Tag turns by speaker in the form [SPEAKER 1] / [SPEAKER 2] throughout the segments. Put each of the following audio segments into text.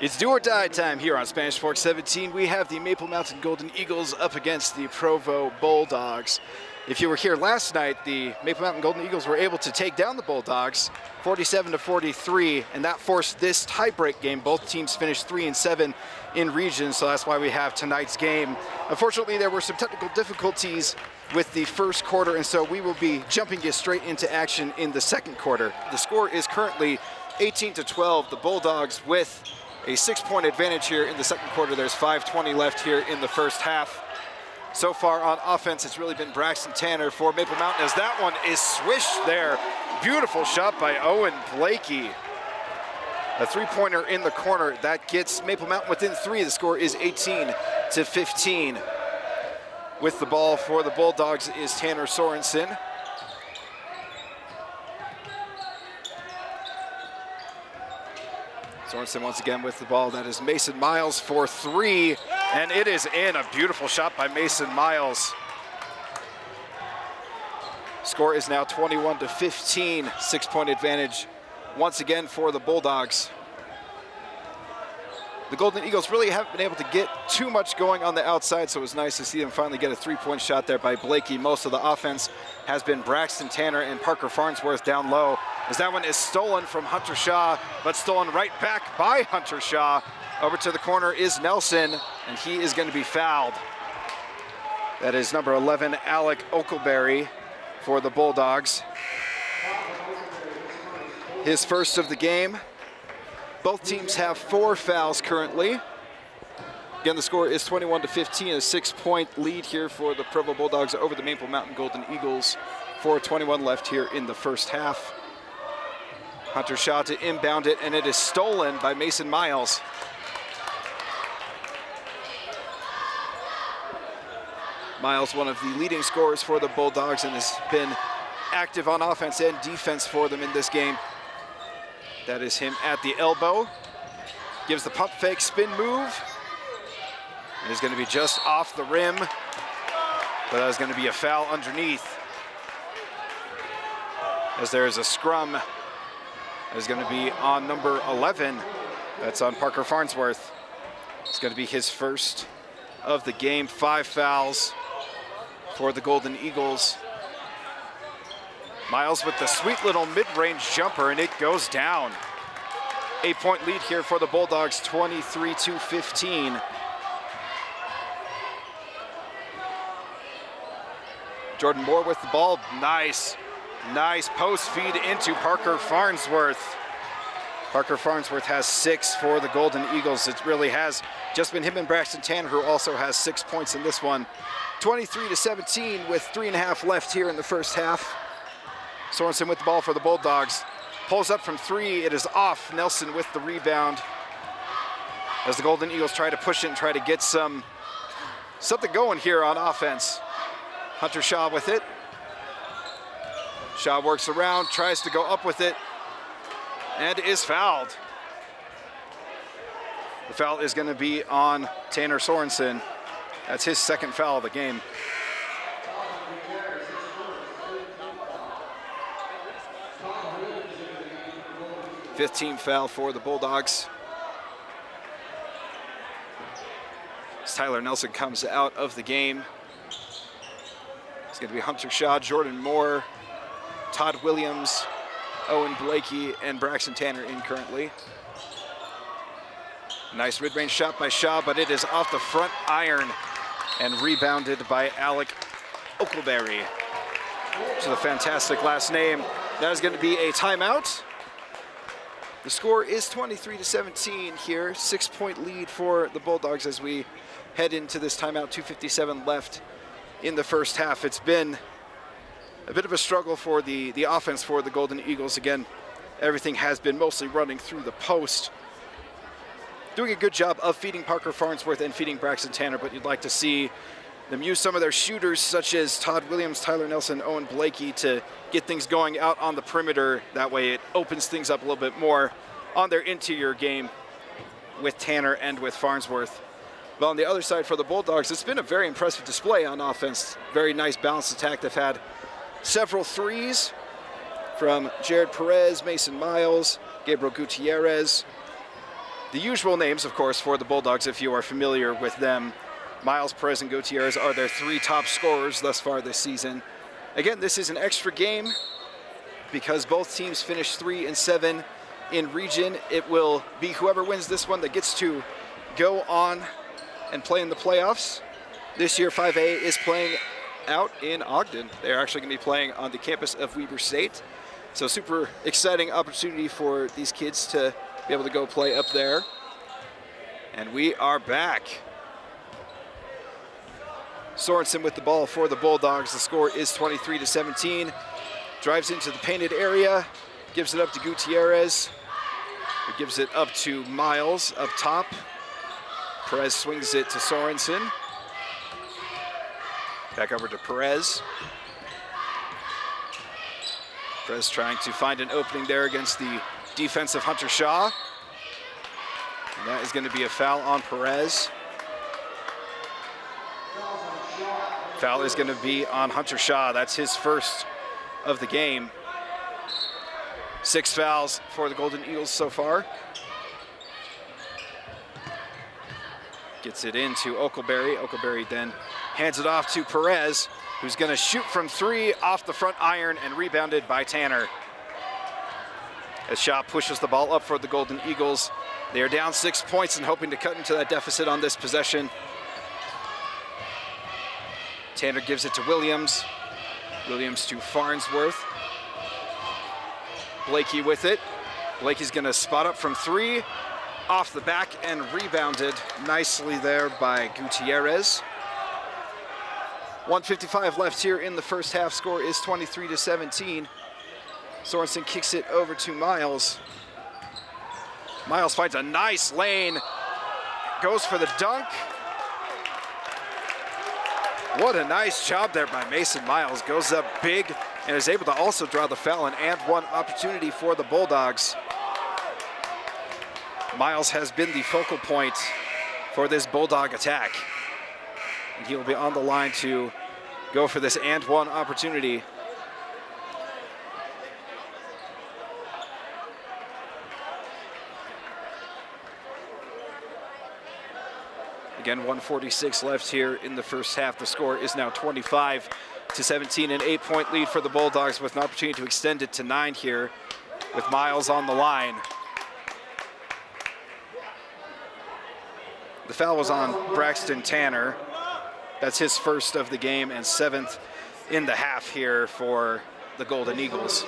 [SPEAKER 1] It's do or die time here on Spanish Sports 17. We have the Maple Mountain Golden Eagles up against the Provo Bulldogs. If you were here last night, the Maple Mountain Golden Eagles were able to take down the Bulldogs 47-43, and that forced this tiebreak game. Both teams finished 3-7 in region, so that's why we have tonight's game. Unfortunately, there were some technical difficulties with the first quarter, and so we will be jumping you straight into action in the second quarter. The score is currently 18-12. The Bulldogs with a 6-point advantage here in the second quarter. There's 5:20 left here in the first half. So far on offense, it's really been Braxton Tanner for Maple Mountain, as that one is swished there. Beautiful shot by Owen Blakey. A three-pointer in the corner. That gets Maple Mountain within 3. The score is 18-15. With the ball for the Bulldogs is Tanner Sorensen. Sorensen once again with the ball. That is Mason Miles for 3, and it is in. A beautiful shot by Mason Miles. Score is now 21-15, 6-point advantage once again for the Bulldogs. The Golden Eagles really haven't been able to get too much going on the outside, so it was nice to see them finally get a 3-point shot there by Blakey. Most of the offense has been Braxton Tanner and Parker Farnsworth down low, as that one is stolen from Hunter Shaw, but stolen right back by Hunter Shaw. Over to the corner is Nelson, and he is going to be fouled. That is number 11, Alec Oakleberry for the Bulldogs. His first of the game. Both teams have 4 fouls currently. Again, the score is 21-15, a 6-point lead here for the Provo Bulldogs over the Maple Mountain Golden Eagles. 4:21 left here in the first half. Hunter Shaw to inbound it, and it is stolen by Mason Miles. Miles, one of the leading scorers for the Bulldogs, and has been active on offense and defense for them in this game. That is him at the elbow. Gives the pump fake spin move. And is going to be just off the rim. But that is going to be a foul underneath, as there is a scrum that is going to be on number 11. That's on Parker Farnsworth. It's going to be his first of the game. 5 fouls for the Golden Eagles. Miles with the sweet little mid-range jumper, and it goes down. 8-point lead here for the Bulldogs, 23-15. Jordan Moore with the ball. Nice post feed into Parker Farnsworth. Parker Farnsworth has 6 for the Golden Eagles. It really has just been him and Braxton Tanner, who also has 6 points in this one. 23-17 with 3.5 left here in the first half. Sorensen with the ball for the Bulldogs. Pulls up from 3, it is off. Nelson with the rebound, as the Golden Eagles try to push it and try to get something going here on offense. Hunter Shaw with it. Shaw works around, tries to go up with it, and is fouled. The foul is going to be on Tanner Sorensen. That's his second foul of the game. 15th foul for the Bulldogs. As Tyler Nelson comes out of the game. It's going to be Hunter Shaw, Jordan Moore, Todd Williams, Owen Blakey, and Braxton Tanner in currently. Nice mid-range shot by Shaw, but it is off the front iron and rebounded by Alec Oakleberry. Which is a fantastic last name. That is going to be a timeout. The score is 23-17 here. 6-point lead for the Bulldogs as we head into this timeout. 2:57 left in the first half. It's been a bit of a struggle for the offense for the Golden Eagles. Again, everything has been mostly running through the post. Doing a good job of feeding Parker Farnsworth and feeding Braxton Tanner, but you'd like to see them use some of their shooters, such as Todd Williams, Tyler Nelson, Owen Blakey, to get things going out on the perimeter. That way it opens things up a little bit more on their interior game with Tanner and with Farnsworth. But on the other side for the Bulldogs, it's been a very impressive display on offense. Very nice balanced attack. They've had several threes from Jared Perez, Mason Miles, Gabriel Gutierrez. The usual names, of course, for the Bulldogs, if you are familiar with them. Miles, Perez, and Gutierrez are their 3 top scorers thus far this season. Again, this is an extra game because both teams finished 3-7 in region. It will be whoever wins this one that gets to go on and play in the playoffs. This year, 5A is playing out in Ogden. They're actually going to be playing on the campus of Weber State. So super exciting opportunity for these kids to be able to go play up there. And we are back. Sorensen with the ball for the Bulldogs. The score is 23-17. Drives into the painted area, gives it up to Gutierrez. He gives it up to Miles up top. Perez swings it to Sorensen. Back over to Perez. Perez trying to find an opening there against the defensive Hunter Shaw. And that is going to be a foul on Perez. Foul is going to be on Hunter Shaw. That's his first of the game. 6 fouls for the Golden Eagles so far. Gets it into Oakleberry. Oakleberry then hands it off to Perez, who's going to shoot from 3 off the front iron and rebounded by Tanner. As Shaw pushes the ball up for the Golden Eagles. They are down 6 points and hoping to cut into that deficit on this possession. Tanner gives it to Williams. Williams to Farnsworth. Blakey with it. Blakey's going to spot up from 3. Off the back and rebounded nicely there by Gutierrez. 1:55 left here in the first half. Score is 23-17. Sorensen kicks it over to Miles. Miles finds a nice lane. Goes for the dunk. What a nice job there by Mason Miles. Goes up big and is able to also draw the foul, and one opportunity for the Bulldogs. Miles has been the focal point for this Bulldog attack. And he will be on the line to go for this and one opportunity. Again, 1:46 left here in the first half. The score is now 25-17, an 8-point lead for the Bulldogs with an opportunity to extend it to 9 here with Miles on the line. The foul was on Braxton Tanner. That's his first of the game and 7th in the half here for the Golden Eagles.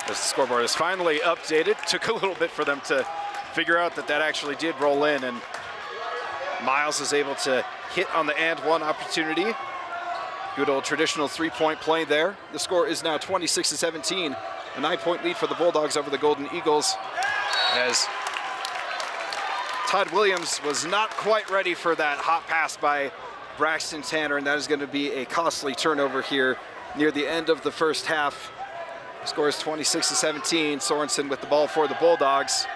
[SPEAKER 1] As the scoreboard is finally updated, took a little bit for them to figure out that that actually did roll in, and Miles is able to hit on the and one opportunity. Good old traditional 3-point play there. The score is now 26-17, a 9-point lead for the Bulldogs over the Golden Eagles, as Todd Williams was not quite ready for that hot pass by Braxton Tanner, and that is going to be a costly turnover here near the end of the first half. Score is 26-17. Sorensen with the ball for the Bulldogs.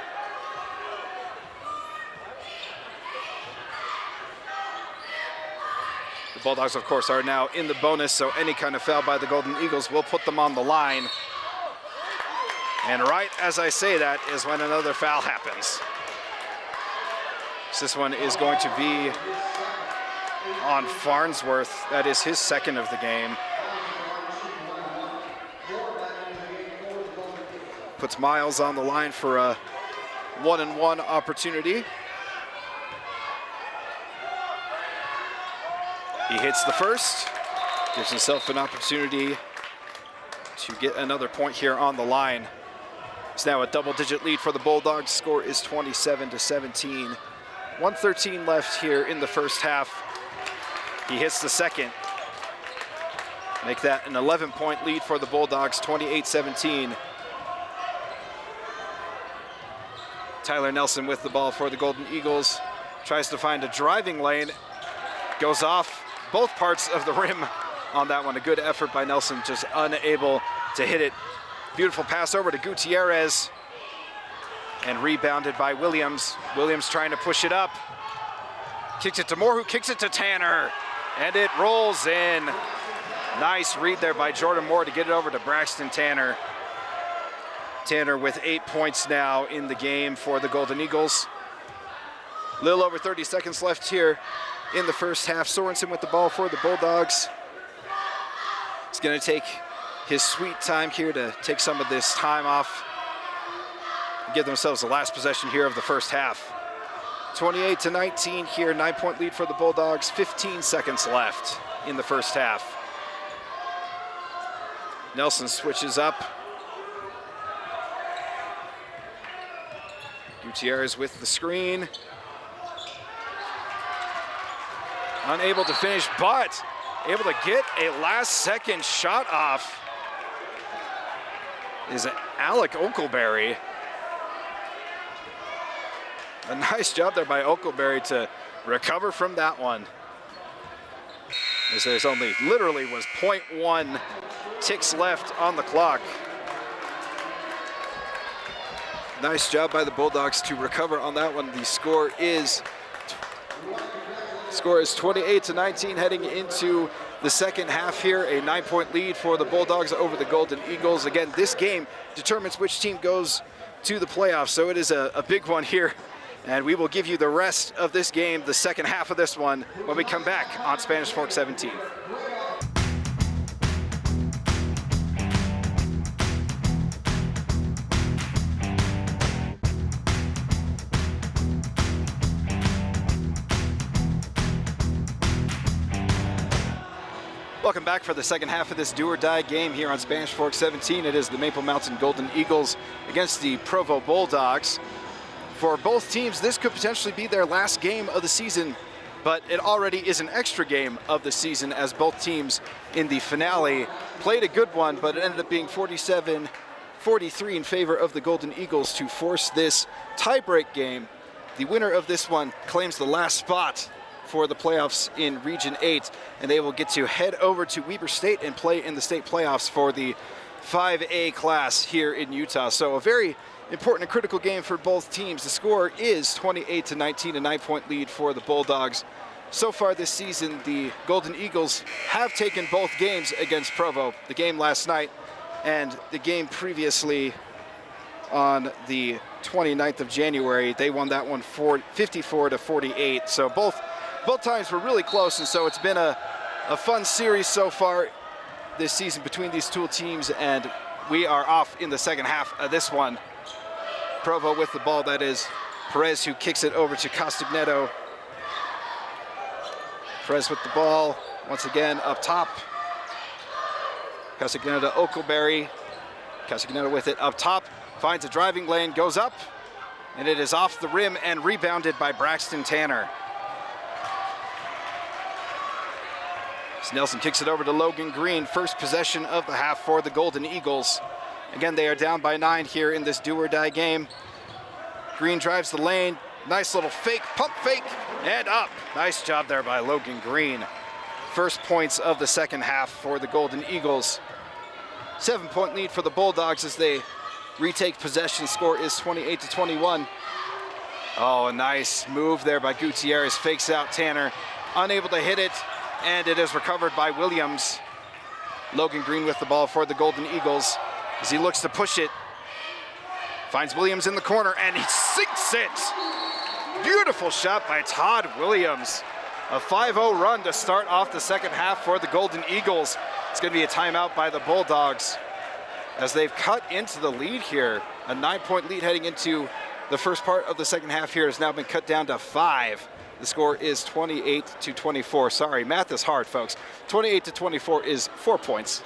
[SPEAKER 1] The Bulldogs, of course, are now in the bonus, so any kind of foul by the Golden Eagles will put them on the line. And right as I say that is when another foul happens. So this one is going to be on Farnsworth. That is his second of the game. Puts Miles on the line for a 1-and-1 opportunity. He hits the first, gives himself an opportunity to get another point here on the line. It's now a double-digit lead for the Bulldogs. Score is 27-17. 1:13 left here in the first half. He hits the second. Make that an 11-point lead for the Bulldogs, 28-17. Tyler Nelson with the ball for the Golden Eagles. Tries to find a driving lane. Goes off both parts of the rim on that one. A good effort by Nelson, just unable to hit it. Beautiful pass over to Gutierrez. And rebounded by Williams. Williams trying to push it up. Kicks it to Moore, who kicks it to Tanner. And it rolls in. Nice read there by Jordan Moore to get it over to Braxton Tanner. Tanner with 8 points now in the game for the Golden Eagles. A little over 30 seconds left here in the first half. Sorensen with the ball for the Bulldogs. He's going to take his sweet time here to take some of this time off. Give themselves the last possession here of the first half. 28-19 here, 9-point lead for the Bulldogs. 15 seconds left in the first half. Nelson switches up. Gutierrez with the screen. Unable to finish, but able to get a last-second shot off is Alec Oakleberry. A nice job there by Oakleberry to recover from that one. As there's only literally was 0.1 ticks left on the clock. Nice job by the Bulldogs to recover on that one. The score is 28-19 heading into the second half here. A 9-point lead for the Bulldogs over the Golden Eagles. Again, this game determines which team goes to the playoffs, so it is a big one here. And we will give you the rest of this game, the second half of this one, when we come back on Spanish Fork 17. Welcome back for the second half of this do-or-die game here on Spanish Fork 17. It is the Maple Mountain Golden Eagles against the Provo Bulldogs. For both teams, this could potentially be their last game of the season, but it already is an extra game of the season as both teams in the finale played a good one, but it ended up being 47-43 in favor of the Golden Eagles to force this tie-break game. The winner of this one claims the last spot for the playoffs in Region 8, and they will get to head over to Weber State and play in the state playoffs for the 5A class here in Utah. So a very important and critical game for both teams. The score is 28-19, a 9-point lead for the Bulldogs. So far this season, the Golden Eagles have taken both games against Provo. The game last night and the game previously on the 29th of January. They won that one 54-48. So both times were really close, and so it's been a fun series so far this season between these two teams, and we are off in the second half of this one. Provo with the ball, that is Perez, who kicks it over to Castagneto. Perez with the ball, once again up top. Castagneto to Oakleberry. Castagneto with it up top, finds a driving lane, goes up, and it is off the rim and rebounded by Braxton Tanner. Nelson kicks it over to Logan Green. First possession of the half for the Golden Eagles. Again, they are down by 9 here in this do-or-die game. Green drives the lane. Nice little fake, pump fake, and up. Nice job there by Logan Green. First points of the second half for the Golden Eagles. 7-point lead for the Bulldogs as they retake possession. Score is 28-21. Oh, a nice move there by Gutierrez. Fakes out Tanner. Unable to hit it. And it is recovered by Williams. Logan Green with the ball for the Golden Eagles as he looks to push it. Finds Williams in the corner and he sinks it. Beautiful shot by Todd Williams. A 5-0 run to start off the second half for the Golden Eagles. It's going to be a timeout by the Bulldogs as they've cut into the lead here. A 9-point lead heading into the first part of the second half here has now been cut down to 5. The score is 28-24. Sorry, math is hard, folks. 28-24 is 4 points.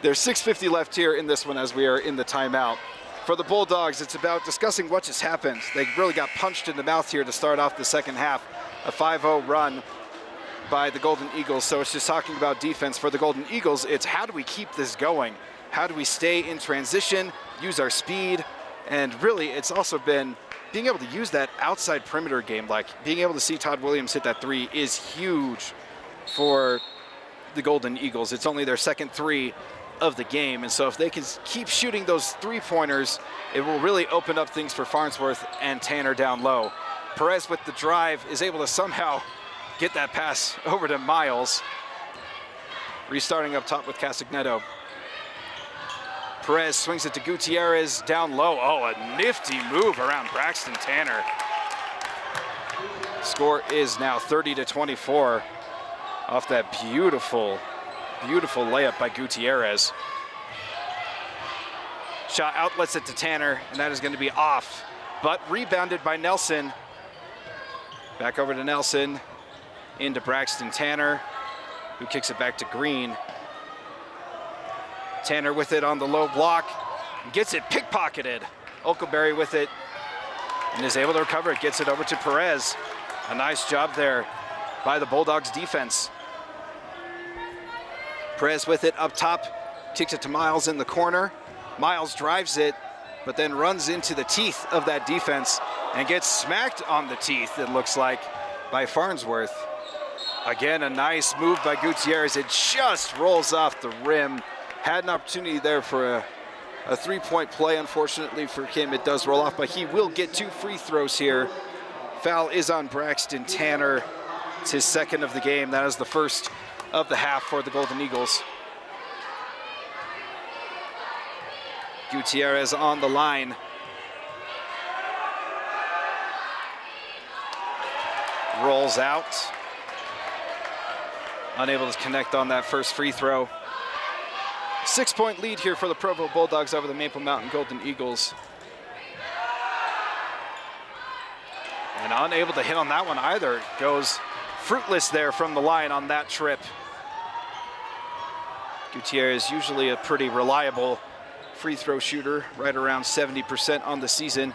[SPEAKER 1] There's 6:50 left here in this one as we are in the timeout. For the Bulldogs, it's about discussing what just happened. They really got punched in the mouth here to start off the second half. A 5-0 run by the Golden Eagles. So it's just talking about defense. For the Golden Eagles, it's how do we keep this going? How do we stay in transition, use our speed? And really, it's also been being able to use that outside perimeter game, like being able to see Todd Williams hit that 3 is huge for the Golden Eagles. It's only their second 3 of the game, and so if they can keep shooting those 3-pointers, it will really open up things for Farnsworth and Tanner down low. Perez with the drive is able to somehow get that pass over to Miles. Restarting up top with Castagneto. Perez swings it to Gutierrez down low. Oh, a nifty move around Braxton Tanner. Score is now 30-24 off that beautiful, beautiful layup by Gutierrez. Shot outlets it to Tanner, and that is going to be off, but rebounded by Nelson. Back over to Nelson, into Braxton Tanner, who kicks it back to Green. Tanner with it on the low block, gets it pickpocketed. Oakleberry with it, and is able to recover it, gets it over to Perez. A nice job there by the Bulldogs defense. Perez with it up top, kicks it to Miles in the corner. Miles drives it, but then runs into the teeth of that defense and gets smacked on the teeth, it looks like, by Farnsworth. Again, a nice move by Gutierrez. It just rolls off the rim. Had an opportunity there for a three-point play. Unfortunately for him, it does roll off, but he will get 2 free throws here. Foul is on Braxton Tanner. It's his second of the game. That is the first of the half for the Golden Eagles. Gutierrez on the line. Rolls out. Unable to connect on that first free throw. 6-point lead here for the Provo Bulldogs over the Maple Mountain Golden Eagles. And unable to hit on that one either. Goes fruitless there from the line on that trip. Gutierrez usually a pretty reliable free throw shooter, right around 70% on the season.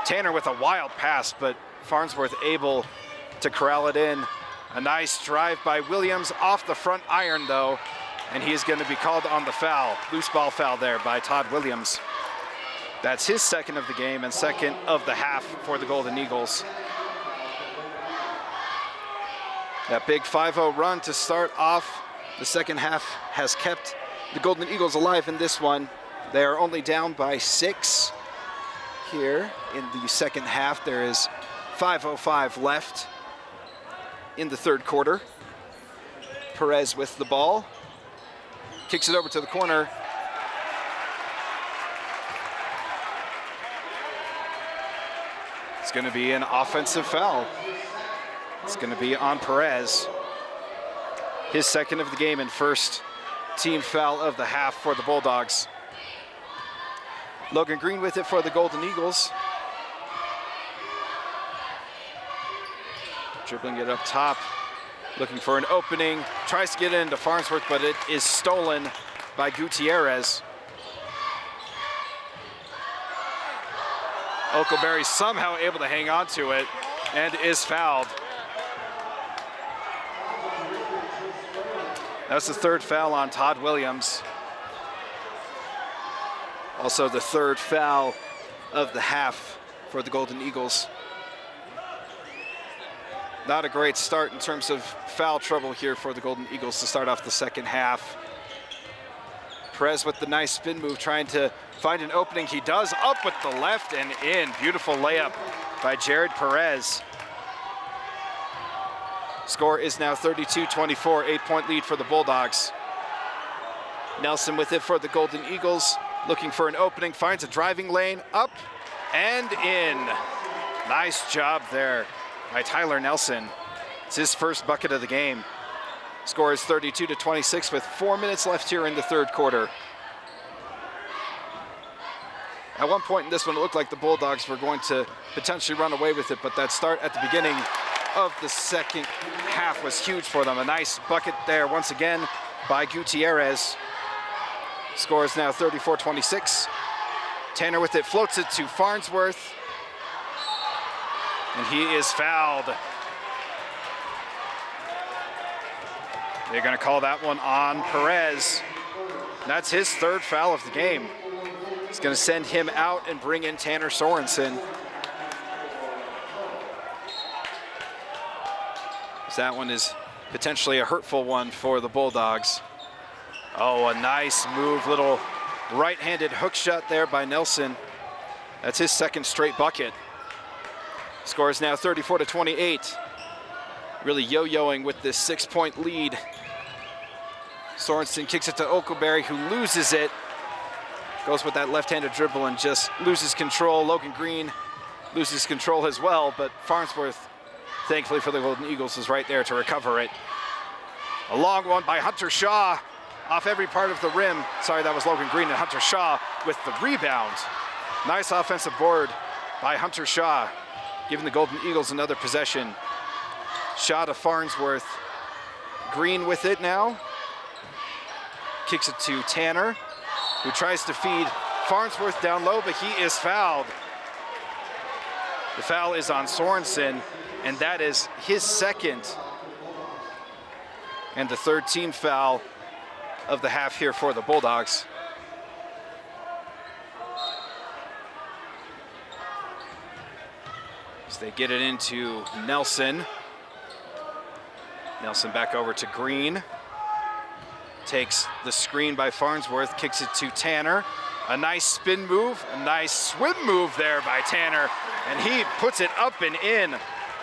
[SPEAKER 1] Tanner with a wild pass, but Farnsworth able to corral it in. A nice drive by Williams off the front iron though, and he is going to be called on the foul. Loose ball foul there by Todd Williams. That's his second of the game and second of the half for the Golden Eagles. That big 5-0 run to start off the second half has kept the Golden Eagles alive in this one. They are only down by 6 here in the second half. There is 5:05 left in the third quarter. Perez with the ball. Kicks it over to the corner. It's going to be an offensive foul. It's going to be on Perez. His second of the game and first team foul of the half for the Bulldogs. Logan Green with it for the Golden Eagles. Dribbling it up top, looking for an opening. Tries to get it into Farnsworth, but it is stolen by Gutierrez. Oakleberry somehow able to hang on to it and is fouled. That's the third foul on Todd Williams. Also the third foul of the half for the Golden Eagles. Not a great start in terms of foul trouble here for the Golden Eagles to start off the second half. Perez with the nice spin move, trying to find an opening. He does, up with the left and in. Beautiful layup by Jared Perez. Score is now 32-24, 8-point lead for the Bulldogs. Nelson with it for the Golden Eagles, looking for an opening, finds a driving lane, up and in. Nice job there by Tyler Nelson. It's his first bucket of the game. Score is 32-26 with 4 minutes left here in the third quarter. At one point in this one, it looked like the Bulldogs were going to potentially run away with it, but that start at the beginning of the second half was huge for them. A nice bucket there once again by Gutierrez. Score is now 34-26. Tanner with it, floats it to Farnsworth, and he is fouled. They're going to call that one on Perez. That's his third foul of the game. It's going to send him out and bring in Tanner Sorensen. That one is potentially a hurtful one for the Bulldogs. Oh, a nice move, little right-handed hook shot there by Nelson. That's his second straight bucket. Score is now 34-28. Really yo-yoing with this 6-point lead. Sorensen kicks it to Oakleberry, who loses it. Goes with that left-handed dribble and just loses control. Logan Green loses control as well, but Farnsworth, thankfully for the Golden Eagles, is right there to recover it. A long one by Hunter Shaw off every part of the rim. Sorry, that was Logan Green and Hunter Shaw with the rebound. Nice offensive board by Hunter Shaw, giving the Golden Eagles another possession. Shaw to Farnsworth. Green with it now. Kicks it to Tanner, who tries to feed Farnsworth down low, but he is fouled. The foul is on Sorensen, and that is his second and the third team foul of the half here for the Bulldogs. As they get it into Nelson. Nelson back over to Green. Takes the screen by Farnsworth, kicks it to Tanner. A nice spin move, a nice swim move there by Tanner, and he puts it up and in.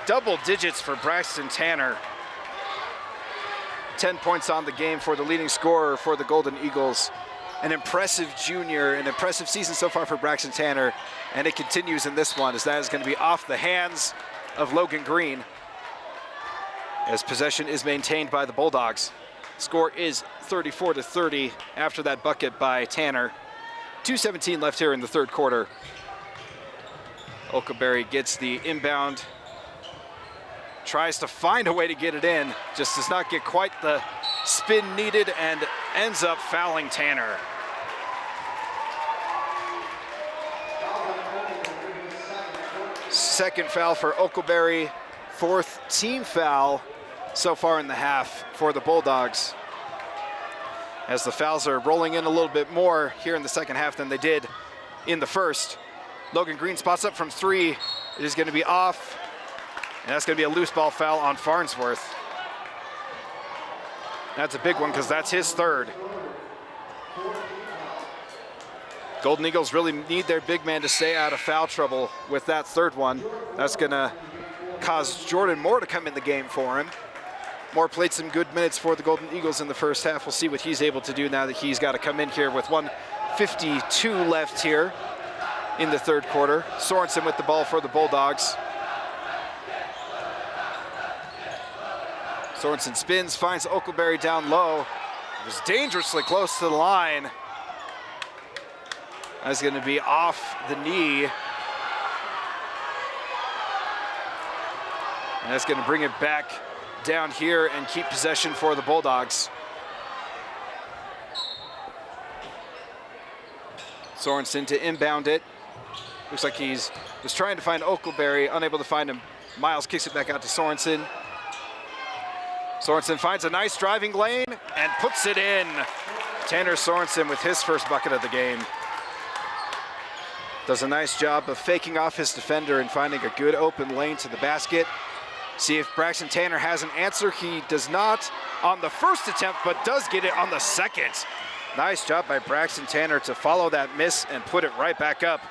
[SPEAKER 1] Double digits for Braxton Tanner. 10 points on the game for the leading scorer for the Golden Eagles. An impressive junior, an impressive season so far for Braxton Tanner, and it continues in this one as that is going to be off the hands of Logan Green as possession is maintained by the Bulldogs. Score is 34-30 after that bucket by Tanner. 2:17 left here in the third quarter. Oakleberry gets the inbound, tries to find a way to get it in, just does not get quite the spin needed and ends up fouling Tanner. Second foul for Oakleberry, fourth team foul so far in the half for the Bulldogs, as the fouls are rolling in a little bit more here in the second half than they did in the first. Logan Green spots up from three. It is going to be off, and that's going to be a loose ball foul on Farnsworth. That's a big one because that's his third. Golden Eagles really need their big man to stay out of foul trouble with that third one. That's going to cause Jordan Moore to come in the game for him. Moore played some good minutes for the Golden Eagles in the first half. We'll see what he's able to do now that he's got to come in here with 1:52 left here in the third quarter. Sorensen with the ball for the Bulldogs. Sorensen spins, finds Oakleberry down low. It was dangerously close to the line. That's going to be off the knee. And that's going to bring it back down here and keep possession for the Bulldogs. Sorensen to inbound it. Looks like was trying to find Oakleberry, unable to find him. Miles kicks it back out to Sorensen. Sorensen finds a nice driving lane and puts it in. Tanner Sorensen with his first bucket of the game. Does a nice job of faking off his defender and finding a good open lane to the basket. See if Braxton Tanner has an answer. He does not on the first attempt, but does get it on the second. Nice job by Braxton Tanner to follow that miss and put it right back up.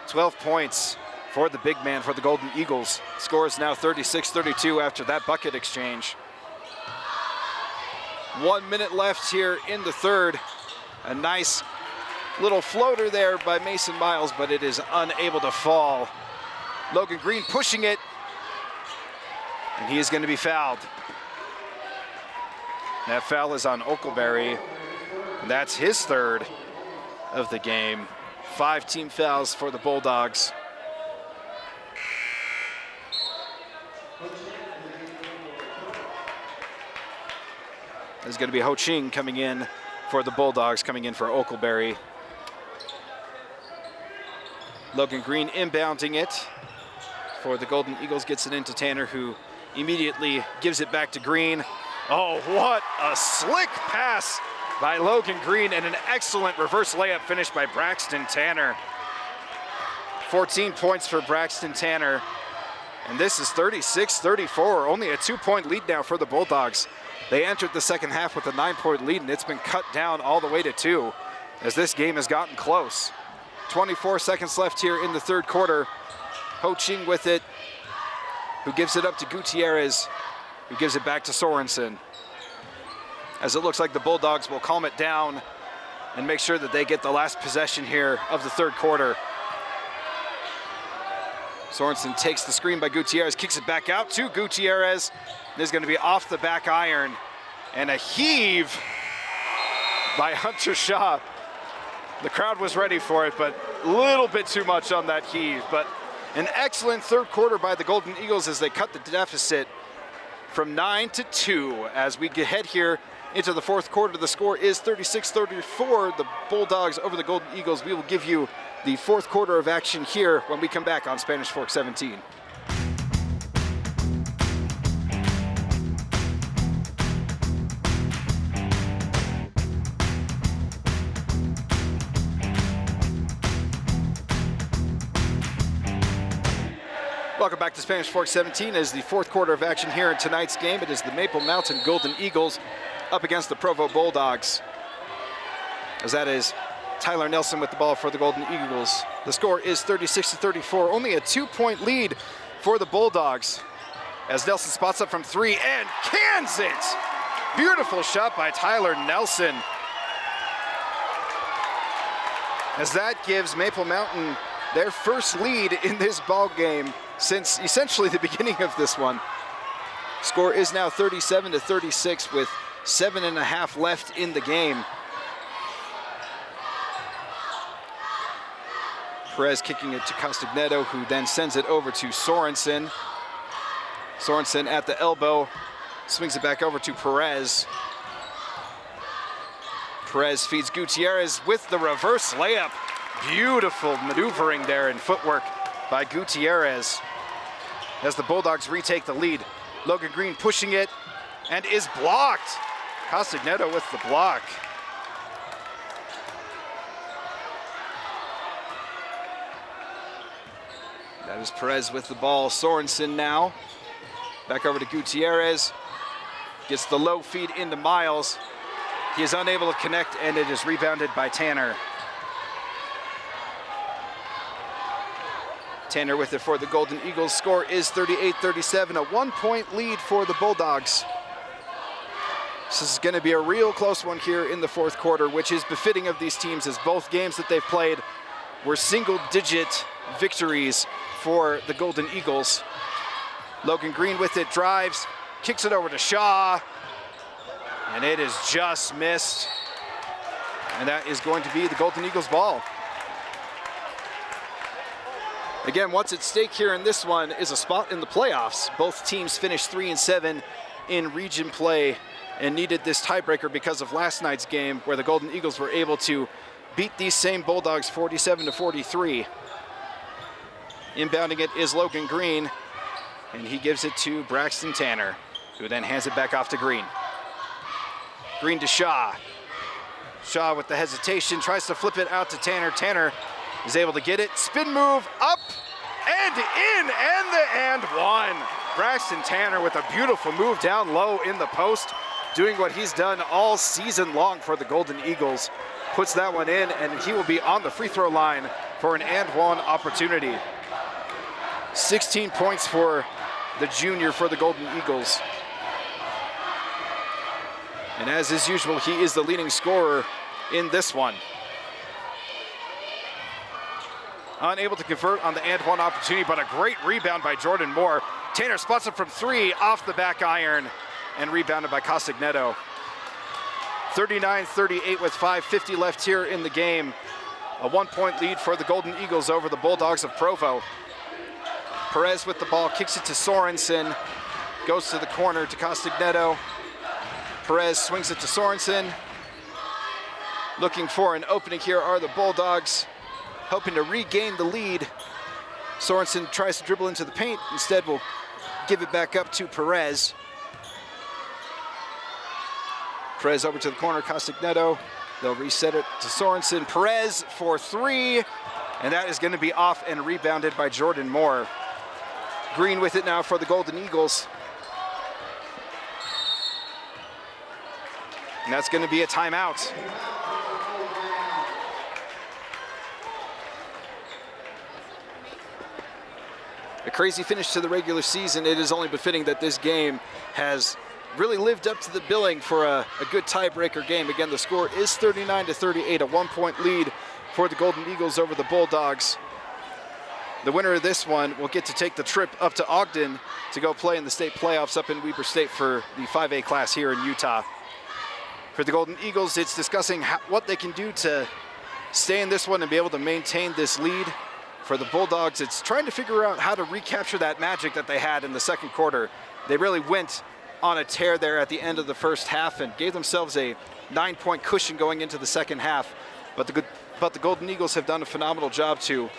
[SPEAKER 1] 12 points for the big man for the Golden Eagles. Score is now 36-32 after that bucket exchange. 1 minute left here in the third. A nice little floater there by Mason Miles, but it is unable to fall. Logan Green pushing it, and he is going to be fouled. That foul is on Oakleberry, and that's his third of the game. 5 team fouls for the Bulldogs. There's going to be Ho Ching coming in for the Bulldogs, coming in for Oakleberry. Logan Green inbounding it for the Golden Eagles, gets it into Tanner, who immediately gives it back to Green. Oh, what a slick pass by Logan Green, and an excellent reverse layup finish by Braxton Tanner. 14 points for Braxton Tanner, and this is 36-34, only a 2-point lead now for the Bulldogs. They entered the second half with a 9-point lead, and it's been cut down all the way to 2 as this game has gotten close. 24 seconds left here in the third quarter. Ho Ching with it. who gives it up to Gutierrez, who gives it back to Sorensen. As it looks like the Bulldogs will calm it down and make sure that they get the last possession here of the third quarter. Sorensen takes the screen by Gutierrez, kicks it back out to Gutierrez. This is going to be off the back iron, and a heave by Hunter Shaw. The crowd was ready for it, but a little bit too much on that heave. But an excellent third quarter by the Golden Eagles as they cut the deficit from 9 to 2. As we head here into the fourth quarter, the score is 36-34. The Bulldogs over the Golden Eagles. We will give you the fourth quarter of action here when we come back on Spanish Fork 17. Welcome back to Spanish Fork 17 as the fourth quarter of action here in tonight's game. It is the Maple Mountain Golden Eagles up against the Provo Bulldogs. As that is Tyler Nelson with the ball for the Golden Eagles. The score is 36-34, only a 2-point lead for the Bulldogs. As Nelson spots up from three and cans it. Beautiful shot by Tyler Nelson. As that gives Maple Mountain their first lead in this ball game since essentially the beginning of this one. Score is now 37-36 with 7.5 left in the game. Perez kicking it to Castagneto, who then sends it over to Sorensen. Sorensen at the elbow, swings it back over to Perez. Perez feeds Gutierrez with the reverse layup. Beautiful maneuvering there and footwork by Gutierrez as the Bulldogs retake the lead. Logan Green pushing it and is blocked. Castagneto with the block. That is Perez with the ball. Sorensen now. Back over to Gutierrez. Gets the low feed into Miles. He is unable to connect, and it is rebounded by Tanner. Tanner with it for the Golden Eagles. Score is 38-37, a 1-point lead for the Bulldogs. This is going to be a real close one here in the fourth quarter, which is befitting of these teams, as both games that they've played were single-digit victories for the Golden Eagles. Logan Green with it, drives, kicks it over to Shaw, and it is just missed. And that is going to be the Golden Eagles ball. Again, what's at stake here in this one is a spot in the playoffs. Both teams finished 3-7 in region play and needed this tiebreaker because of last night's game where the Golden Eagles were able to beat these same Bulldogs 47-43. Inbounding it is Logan Green, and he gives it to Braxton Tanner, who then hands it back off to Green. Green to Shaw. Shaw with the hesitation, tries to flip it out to Tanner. Tanner is able to get it. Spin move, up and in, and the and one. Braxton Tanner with a beautiful move down low in the post, doing what he's done all season long for the Golden Eagles. Puts that one in, and he will be on the free throw line for an and one opportunity. 16 points for the junior for the Golden Eagles. And as is usual, he is the leading scorer in this one. Unable to convert on the and one opportunity, but a great rebound by Jordan Moore. Tanner spots it from three off the back iron and rebounded by Castagneto. 39-38 with 5:50 left here in the game. A 1-point lead for the Golden Eagles over the Bulldogs of Provo. Perez with the ball, kicks it to Sorensen, goes to the corner to Castagneto. Perez swings it to Sorensen. Looking for an opening here are the Bulldogs, hoping to regain the lead. Sorensen tries to dribble into the paint, instead will give it back up to Perez. Perez over to the corner, Castagneto. They'll reset it to Sorensen. Perez for three, and that is going to be off and rebounded by Jordan Moore. Green with it now for the Golden Eagles. And that's going to be a timeout. a crazy finish to the regular season. It is only befitting that this game has really lived up to the billing for a good tiebreaker game. Again, the score is 39-38, a 1-point lead for the Golden Eagles over the Bulldogs. The winner of this one will get to take the trip up to Ogden to go play in the state playoffs up in Weber State for the 5A class here in Utah. For the Golden Eagles, it's discussing what they can do to stay in this one and be able to maintain this lead. For the Bulldogs, it's trying to figure out how to recapture that magic that they had in the second quarter. They really went on a tear there at the end of the first half and gave themselves a 9-point cushion going into the second half. But the Golden Eagles have done a phenomenal job to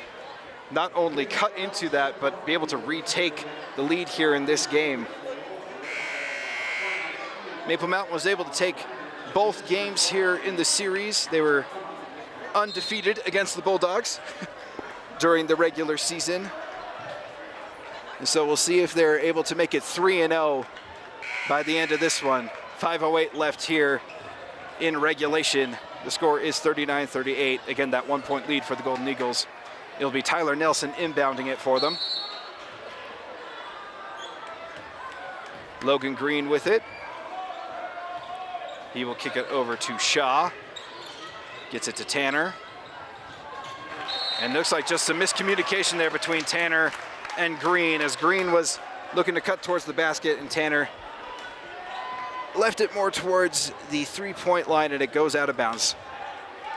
[SPEAKER 1] not only cut into that, but be able to retake the lead here in this game. Maple Mountain was able to take both games here in the series. They were undefeated against the Bulldogs during the regular season. And so we'll see if they're able to make it 3-0 by the end of this one. 5:08 left here in regulation. The score is 39-38. Again, that 1-point lead for the Golden Eagles. It'll be Tyler Nelson inbounding it for them. Logan Green with it. He will kick it over to Shaw. Gets it to Tanner. And looks like just some miscommunication there between Tanner and Green, as Green was looking to cut towards the basket and Tanner left it more towards the 3-point line and it goes out of bounds.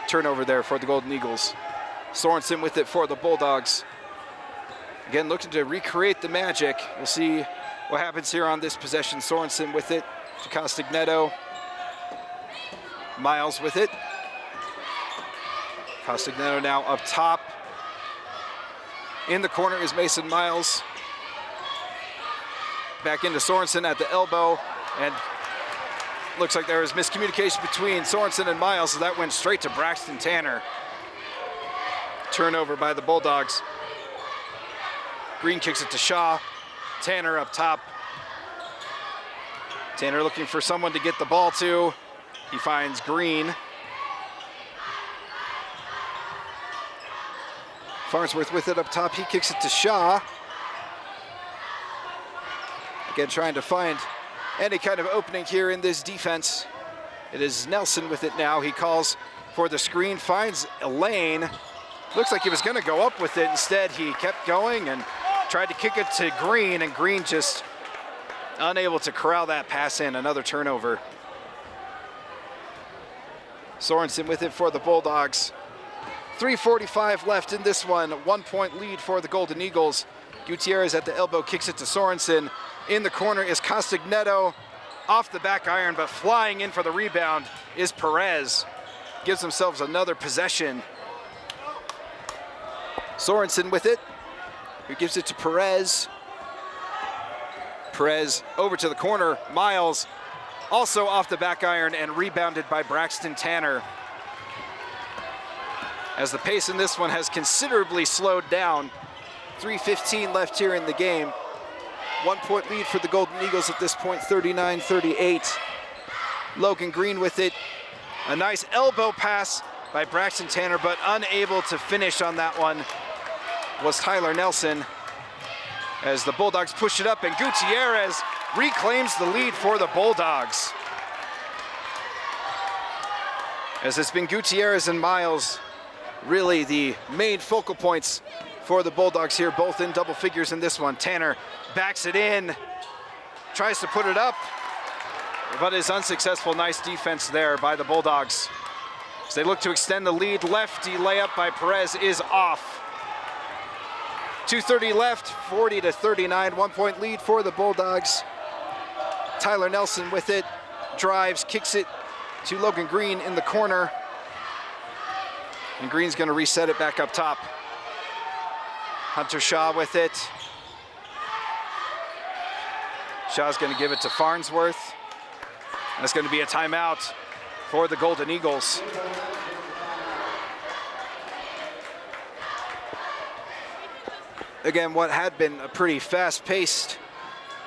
[SPEAKER 1] Turnover there for the Golden Eagles. Sorensen with it for the Bulldogs. Again, looking to recreate the magic. We'll see what happens here on this possession. Sorensen with it to Castagneto. Miles with it. Castagneto now up top. In the corner is Mason Miles. Back into Sorensen at the elbow, and looks like there was miscommunication between Sorensen and Miles, so that went straight to Braxton Tanner. Turnover by the Bulldogs. Green kicks it to Shaw. Tanner up top. Tanner looking for someone to get the ball to. He finds Green. Farnsworth with it up top. He kicks it to Shaw. Again, trying to find any kind of opening here in this defense. It is Nelson with it now. He calls for the screen, finds a lane. Looks like he was going to go up with it. Instead, he kept going and tried to kick it to Green, and Green just unable to corral that pass in. Another turnover. Sorensen with it for the Bulldogs. 3:45 left in this one. 1-point lead for the Golden Eagles. Gutierrez at the elbow kicks it to Sorensen. In the corner is Castagneto. Off the back iron, but flying in for the rebound is Perez. Gives themselves another possession. Sorensen with it, who gives it to Perez. Perez over to the corner. Miles also off the back iron and rebounded by Braxton Tanner. As the pace in this one has considerably slowed down. 3:15 left here in the game. 1-point lead for the Golden Eagles at this point, 39-38. Logan Green with it. A nice elbow pass by Braxton Tanner, but unable to finish on that one was Tyler Nelson. As the Bulldogs push it up and Gutierrez reclaims the lead for the Bulldogs. As it's been Gutierrez and Miles really the main focal points for the Bulldogs here, both in double figures in this one. Tanner backs it in, tries to put it up, but is unsuccessful. Nice defense there by the Bulldogs. As they look to extend the lead, lefty layup by Perez is off. 2:30 left, 40-39, 1-point lead for the Bulldogs. Tyler Nelson with it, drives, kicks it to Logan Green in the corner. And Green's gonna reset it back up top. Hunter Shaw with it. Shaw's gonna give it to Farnsworth. That's gonna be a timeout for the Golden Eagles. Again, what had been a pretty fast-paced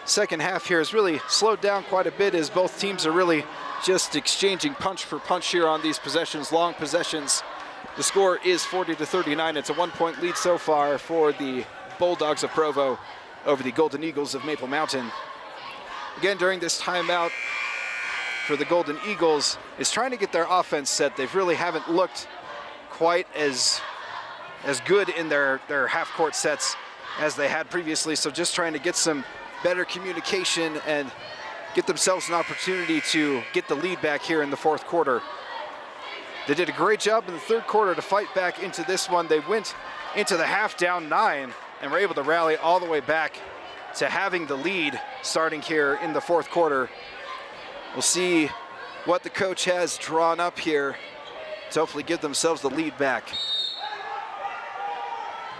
[SPEAKER 1] second half here has really slowed down quite a bit, as both teams are really just exchanging punch for punch here on these possessions, long possessions. The score is 40-39. It's a 1-point lead so far for the Bulldogs of Provo over the Golden Eagles of Maple Mountain. Again, during this timeout for the Golden Eagles is trying to get their offense set. They really haven't looked quite as good in their half-court sets as they had previously, so just trying to get some better communication and get themselves an opportunity to get the lead back here in the fourth quarter. They did a great job in the third quarter to fight back into this one. They went into the half down 9 and were able to rally all the way back to having the lead starting here in the fourth quarter. We'll see what the coach has drawn up here to hopefully give themselves the lead back.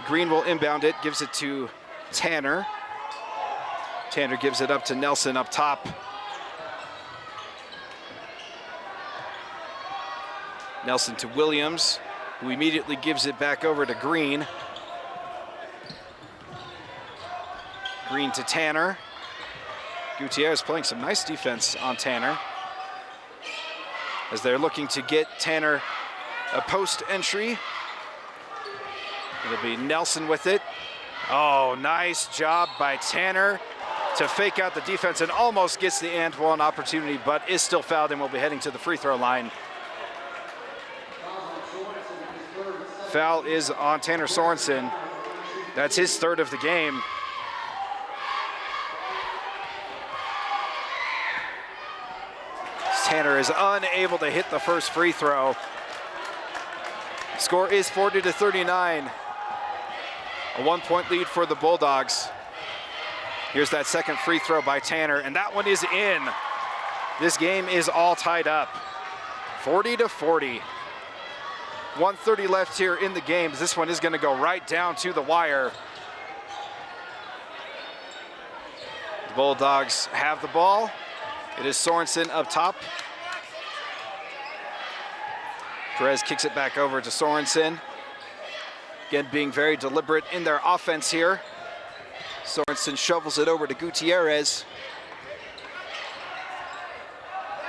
[SPEAKER 1] Green will inbound it, gives it to Tanner. Tanner gives it up to Nelson up top. Nelson to Williams, who immediately gives it back over to Green. Green to Tanner. Gutierrez playing some nice defense on Tanner as they're looking to get Tanner a post entry. It'll be Nelson with it. Oh, nice job by Tanner to fake out the defense and almost gets the and one opportunity, but is still fouled and will be heading to the free throw line. Foul is on Tanner Sorensen. That's his third of the game. Tanner is unable to hit the first free throw. Score is 40-39. A 1-point lead for the Bulldogs. Here's that second free throw by Tanner, and that one is in. This game is all tied up. 40-40. 1:30 left here in the game. This one is going to go right down to the wire. The Bulldogs have the ball. It is Sorensen up top. Perez kicks it back over to Sorensen. Again, being very deliberate in their offense here. Sorensen shovels it over to Gutierrez.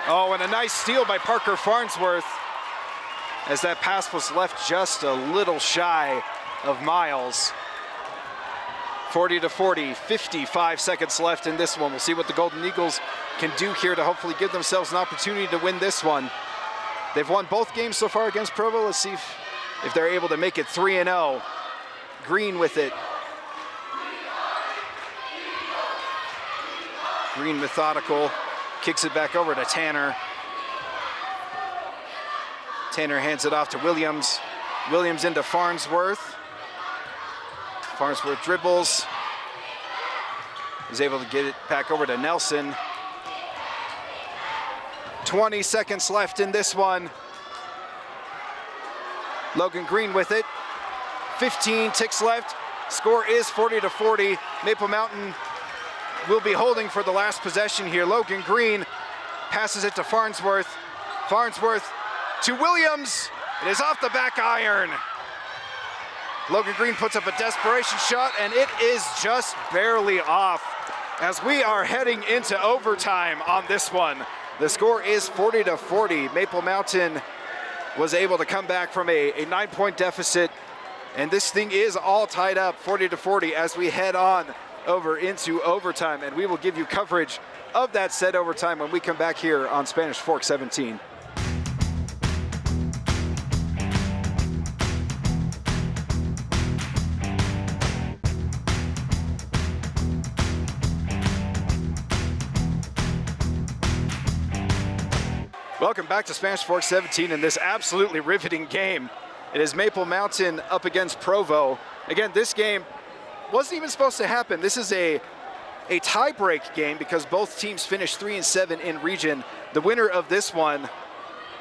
[SPEAKER 1] Oh, and a nice steal by Parker Farnsworth as that pass was left just a little shy of Miles. 40-40, 55 seconds left in this one. We'll see what the Golden Eagles can do here to hopefully give themselves an opportunity to win this one. They've won both games so far against Provo. Let's see if they're able to make it 3-0. Green with it. Green methodical, kicks it back over to Tanner. Tanner hands it off to Williams. Williams into Farnsworth. Farnsworth dribbles. Is able to get it back over to Nelson. 20 seconds left in this one. Logan Green with it. 15 ticks left. Score is 40-40. Maple Mountain will be holding for the last possession here. Logan Green passes it to Farnsworth. Farnsworth to Williams. It is off the back iron. Logan Green puts up a desperation shot, and it is just barely off as we are heading into overtime on this one. The score is 40-40. Maple Mountain was able to come back from a 9-point deficit, and this thing is all tied up 40-40 as we head on over into overtime, and we will give you coverage of that said overtime when we come back here on Spanish Fork 17. Welcome back to Spanish Fork 17 in this absolutely riveting game. It is Maple Mountain up against Provo. Again, this game wasn't even supposed to happen. This is a tie-break game because both teams finished 3-7 in region. The winner of this one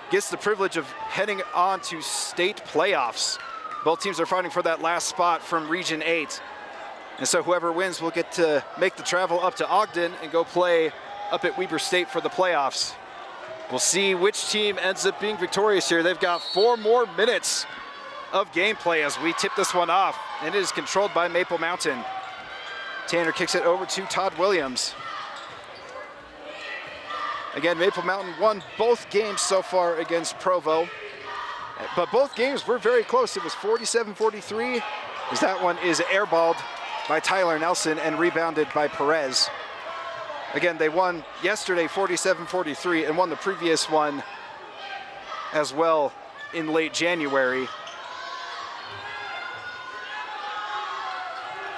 [SPEAKER 1] gets the privilege of heading on to state playoffs. Both teams are fighting for that last spot from Region 8. And so whoever wins will get to make the travel up to Ogden and go play up at Weber State for the playoffs. We'll see which team ends up being victorious here. They've got 4 more minutes of gameplay as we tip this one off, and it is controlled by Maple Mountain. Tanner kicks it over to Todd Williams. Again, Maple Mountain won both games so far against Provo, but both games were very close. It was 47-43, as that one is airballed by Tyler Nelson and rebounded by Perez. Again, they won yesterday 47-43 and won the previous one as well in late January.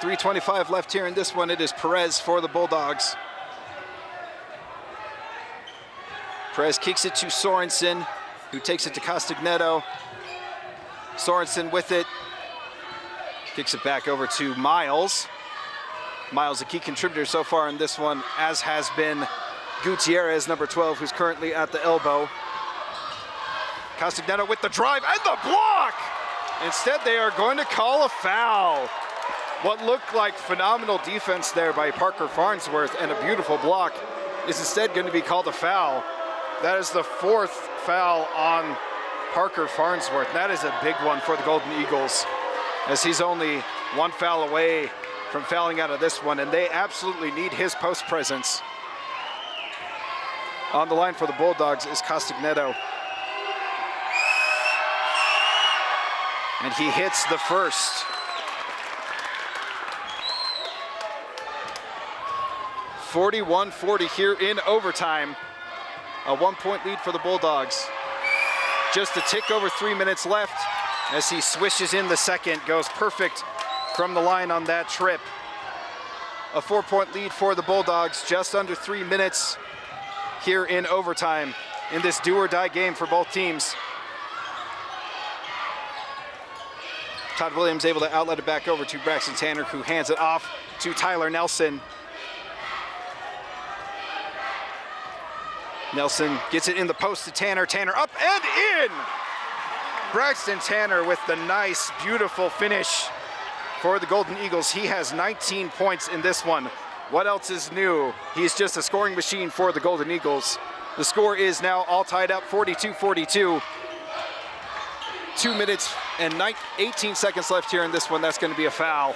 [SPEAKER 1] 3:25 left here in this one. It is Perez for the Bulldogs. Perez kicks it to Sorensen, who takes it to Castagneto. Sorensen with it. Kicks it back over to Miles. Miles, a key contributor so far in this one, as has been Gutierrez, number 12, who's currently at the elbow. Castagneto with the drive and the block! Instead, they are going to call a foul. What looked like phenomenal defense there by Parker Farnsworth and a beautiful block is instead going to be called a foul. That is the 4th foul on Parker Farnsworth. That is a big one for the Golden Eagles, as he's only 1 foul away from fouling out of this one, and they absolutely need his post presence. On the line for the Bulldogs is Castagneto. And he hits the first. 41-40 here in overtime. A 1-point lead for the Bulldogs. Just a tick over 3 minutes left as he swishes in the second, goes perfect from the line on that trip. A 4-point lead for the Bulldogs, just under 3 minutes here in overtime in this do-or-die game for both teams. Todd Williams able to outlet it back over to Braxton Tanner, who hands it off to Tyler Nelson. Nelson gets it in the post to Tanner. Tanner up and in! Braxton Tanner with the nice, beautiful finish for the Golden Eagles. He has 19 points in this one. What else is new? He's just a scoring machine for the Golden Eagles. The score is now all tied up, 42-42. 2 minutes and 18 seconds left here in this one. That's going to be a foul.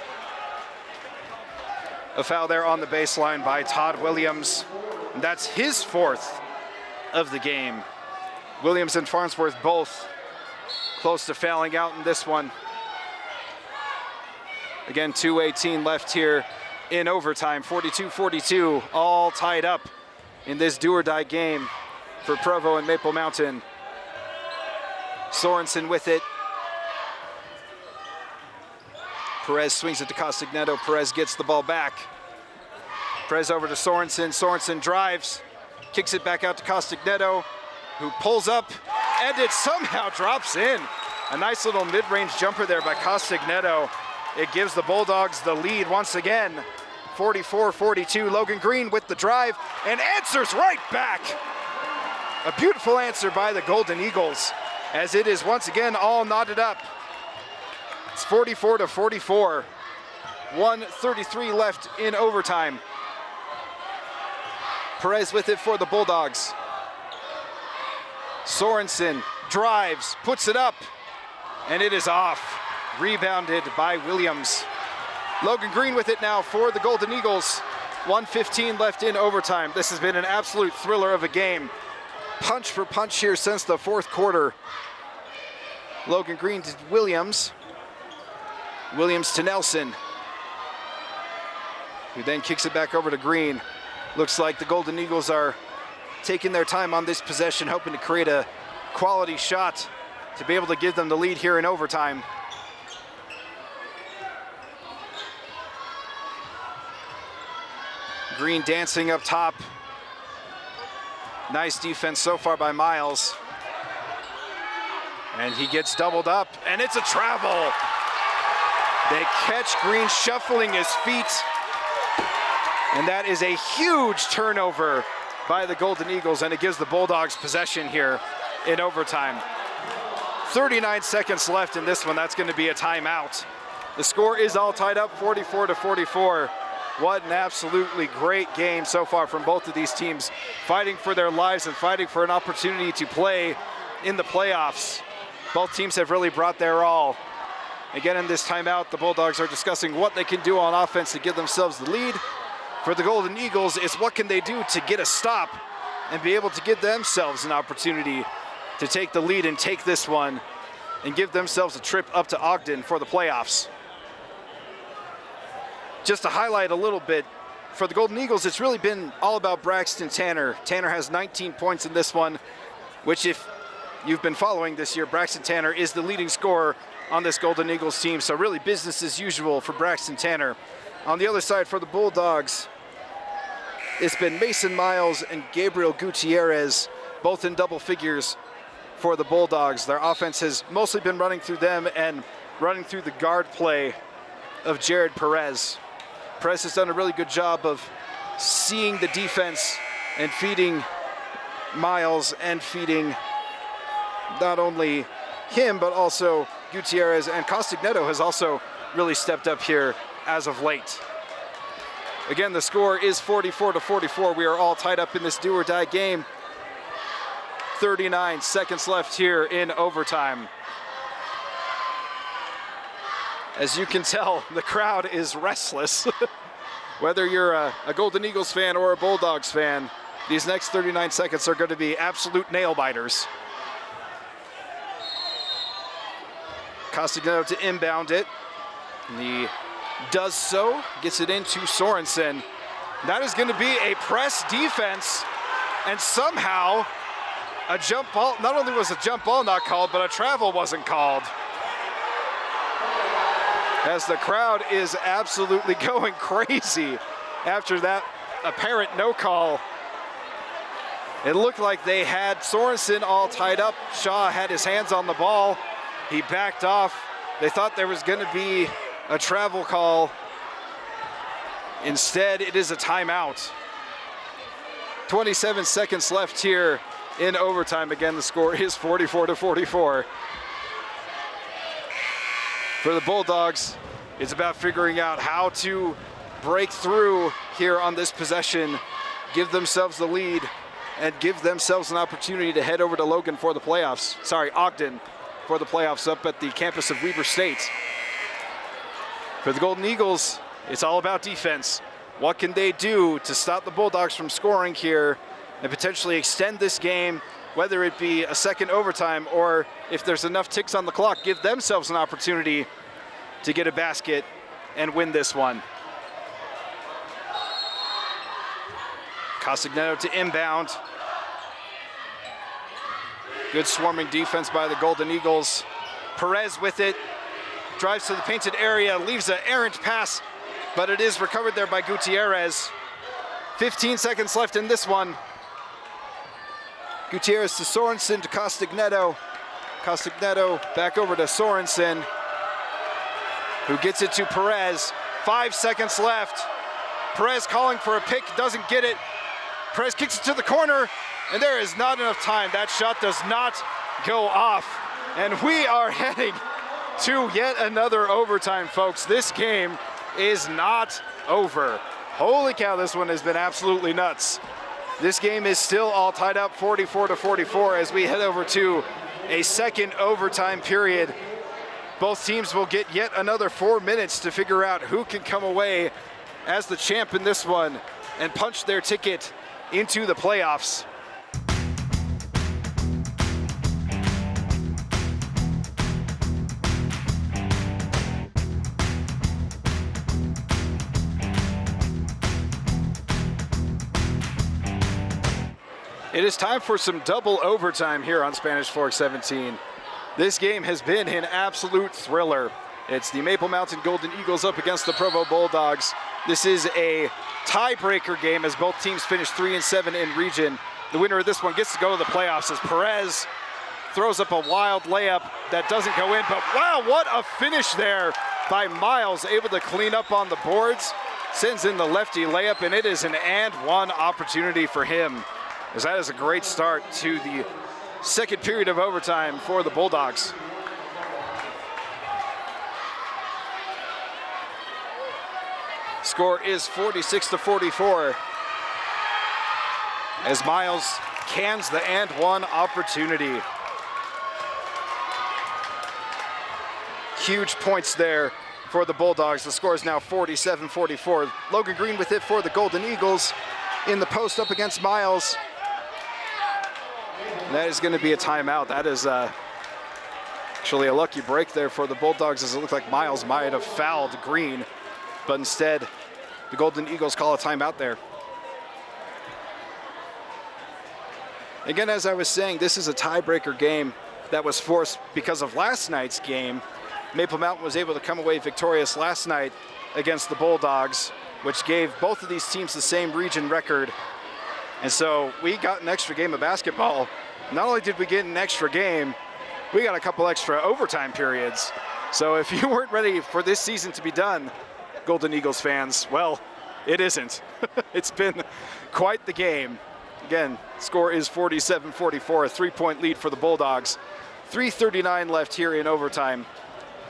[SPEAKER 1] A foul there on the baseline by Todd Williams. That's his 4th of the game. Williams and Farnsworth both close to fouling out in this one. Again, 2:18 left here in overtime. 42-42, all tied up in this do-or-die game for Provo and Maple Mountain. Sorensen with it. Perez swings it to Castagneto. Perez gets the ball back. Perez over to Sorensen. Sorensen drives, kicks it back out to Castagneto, who pulls up, and it somehow drops in. A nice little mid-range jumper there by Castagneto. It gives the Bulldogs the lead once again, 44-42. Logan Green with the drive and answers right back. A beautiful answer by the Golden Eagles, as it is once again all knotted up. It's 44-44. 1:33 left in overtime. Perez with it for the Bulldogs. Sorensen drives, puts it up, and it is off. Rebounded by Williams. Logan Green with it now for the Golden Eagles. 1:15 left in overtime. This has been an absolute thriller of a game. Punch for punch here since the 4th quarter. Logan Green to Williams. Williams to Nelson, who then kicks it back over to Green. Looks like the Golden Eagles are taking their time on this possession, hoping to create a quality shot to be able to give them the lead here in overtime. Green dancing up top. Nice defense so far by Miles. And he gets doubled up, and it's a travel. They catch Green shuffling his feet. And that is a huge turnover by the Golden Eagles, and it gives the Bulldogs possession here in overtime. 39 seconds left in this one. That's going to be a timeout. The score is all tied up, 44-44. What an absolutely great game so far from both of these teams, fighting for their lives and fighting for an opportunity to play in the playoffs. Both teams have really brought their all. Again, in this timeout, the Bulldogs are discussing what they can do on offense to give themselves the lead. For the Golden Eagles, it's what can they do to get a stop and be able to give themselves an opportunity to take the lead and take this one and give themselves a trip up to Ogden for the playoffs. just to highlight a little bit, for the Golden Eagles, it's really been all about Braxton Tanner. Tanner has 19 points in this one, which if you've been following this year, Braxton Tanner is the leading scorer on this Golden Eagles team. So really business as usual for Braxton Tanner. On the other side for the Bulldogs, it's been Mason Miles and Gabriel Gutierrez, both in double figures for the Bulldogs. Their offense has mostly been running through them and running through the guard play of Jared Perez. Perez has done a really good job of seeing the defense and feeding Miles and feeding not only him, but also Gutierrez, and Castagneto has also really stepped up here as of late. Again, the score is 44-44. We are all tied up in this do or die game. 39 seconds left here in overtime. As you can tell, the crowd is restless. Whether you're a Golden Eagles fan or a Bulldogs fan, these next 39 seconds are going to be absolute nail biters. Castagneto to inbound it. And he does so, gets it into Sorensen. That is going to be a press defense, and somehow a jump ball, not only was a jump ball not called, but a travel wasn't called. As the crowd is absolutely going crazy after that apparent no call. It looked like they had Sorensen all tied up. Shaw had his hands on the ball. He backed off. They thought there was going to be a travel call. Instead, it is a timeout. 27 seconds left here in overtime. Again, the score is 44-44. For the Bulldogs, it's about figuring out how to break through here on this possession, give themselves the lead, and give themselves an opportunity to head over to Ogden for the playoffs up at the campus of Weber State. For the Golden Eagles, it's all about defense. What can they do to stop the Bulldogs from scoring here and potentially extend this game, whether it be a second overtime or if there's enough ticks on the clock, give themselves an opportunity to get a basket and win this one. Castagneto to inbound. Good swarming defense by the Golden Eagles. Perez with it, drives to the painted area, leaves an errant pass, but it is recovered there by Gutierrez. 15 seconds left in this one. Gutierrez to Sorensen to Castagneto. Castagneto back over to Sorensen, who gets it to Perez. 5 seconds left. Perez calling for a pick, doesn't get it. Perez kicks it to the corner, and there is not enough time. That shot does not go off. And we are heading to yet another overtime, folks. This game is not over. Holy cow, this one has been absolutely nuts. This game is still all tied up 44-44 as we head over to a second overtime period. Both teams will get yet another 4 minutes to figure out who can come away as the champ in this one and punch their ticket into the playoffs. It is time for some double overtime here on Spanish Fork 17. This game has been an absolute thriller. It's the Maple Mountain Golden Eagles up against the Provo Bulldogs. This is a tiebreaker game as both teams finish 3-7 in region. The winner of this one gets to go to the playoffs as Perez throws up a wild layup that doesn't go in, but wow, what a finish there by Miles, able to clean up on the boards, sends in the lefty layup, and it is an and one opportunity for him, as that is a great start to the second period of overtime for the Bulldogs. Score is 46-44 as Miles cans the and one opportunity. Huge points there for the Bulldogs. The score is now 47-44. Logan Green with it for the Golden Eagles in the post up against Miles. That is going to be a timeout. That is actually a lucky break there for the Bulldogs, as it looked like Miles might have fouled Green. but instead the Golden Eagles call a timeout there. Again, as I was saying, this is a tiebreaker game that was forced because of last night's game. Maple Mountain was able to come away victorious last night against the Bulldogs, which gave both of these teams the same region record. And so we got an extra game of basketball. Not only did we get an extra game, we got a couple extra overtime periods. So if you weren't ready for this season to be done, Golden Eagles fans, well, it isn't. It's been quite the game. Again, score is 47-44, a 3-point lead for the Bulldogs. 3:39 left here in overtime.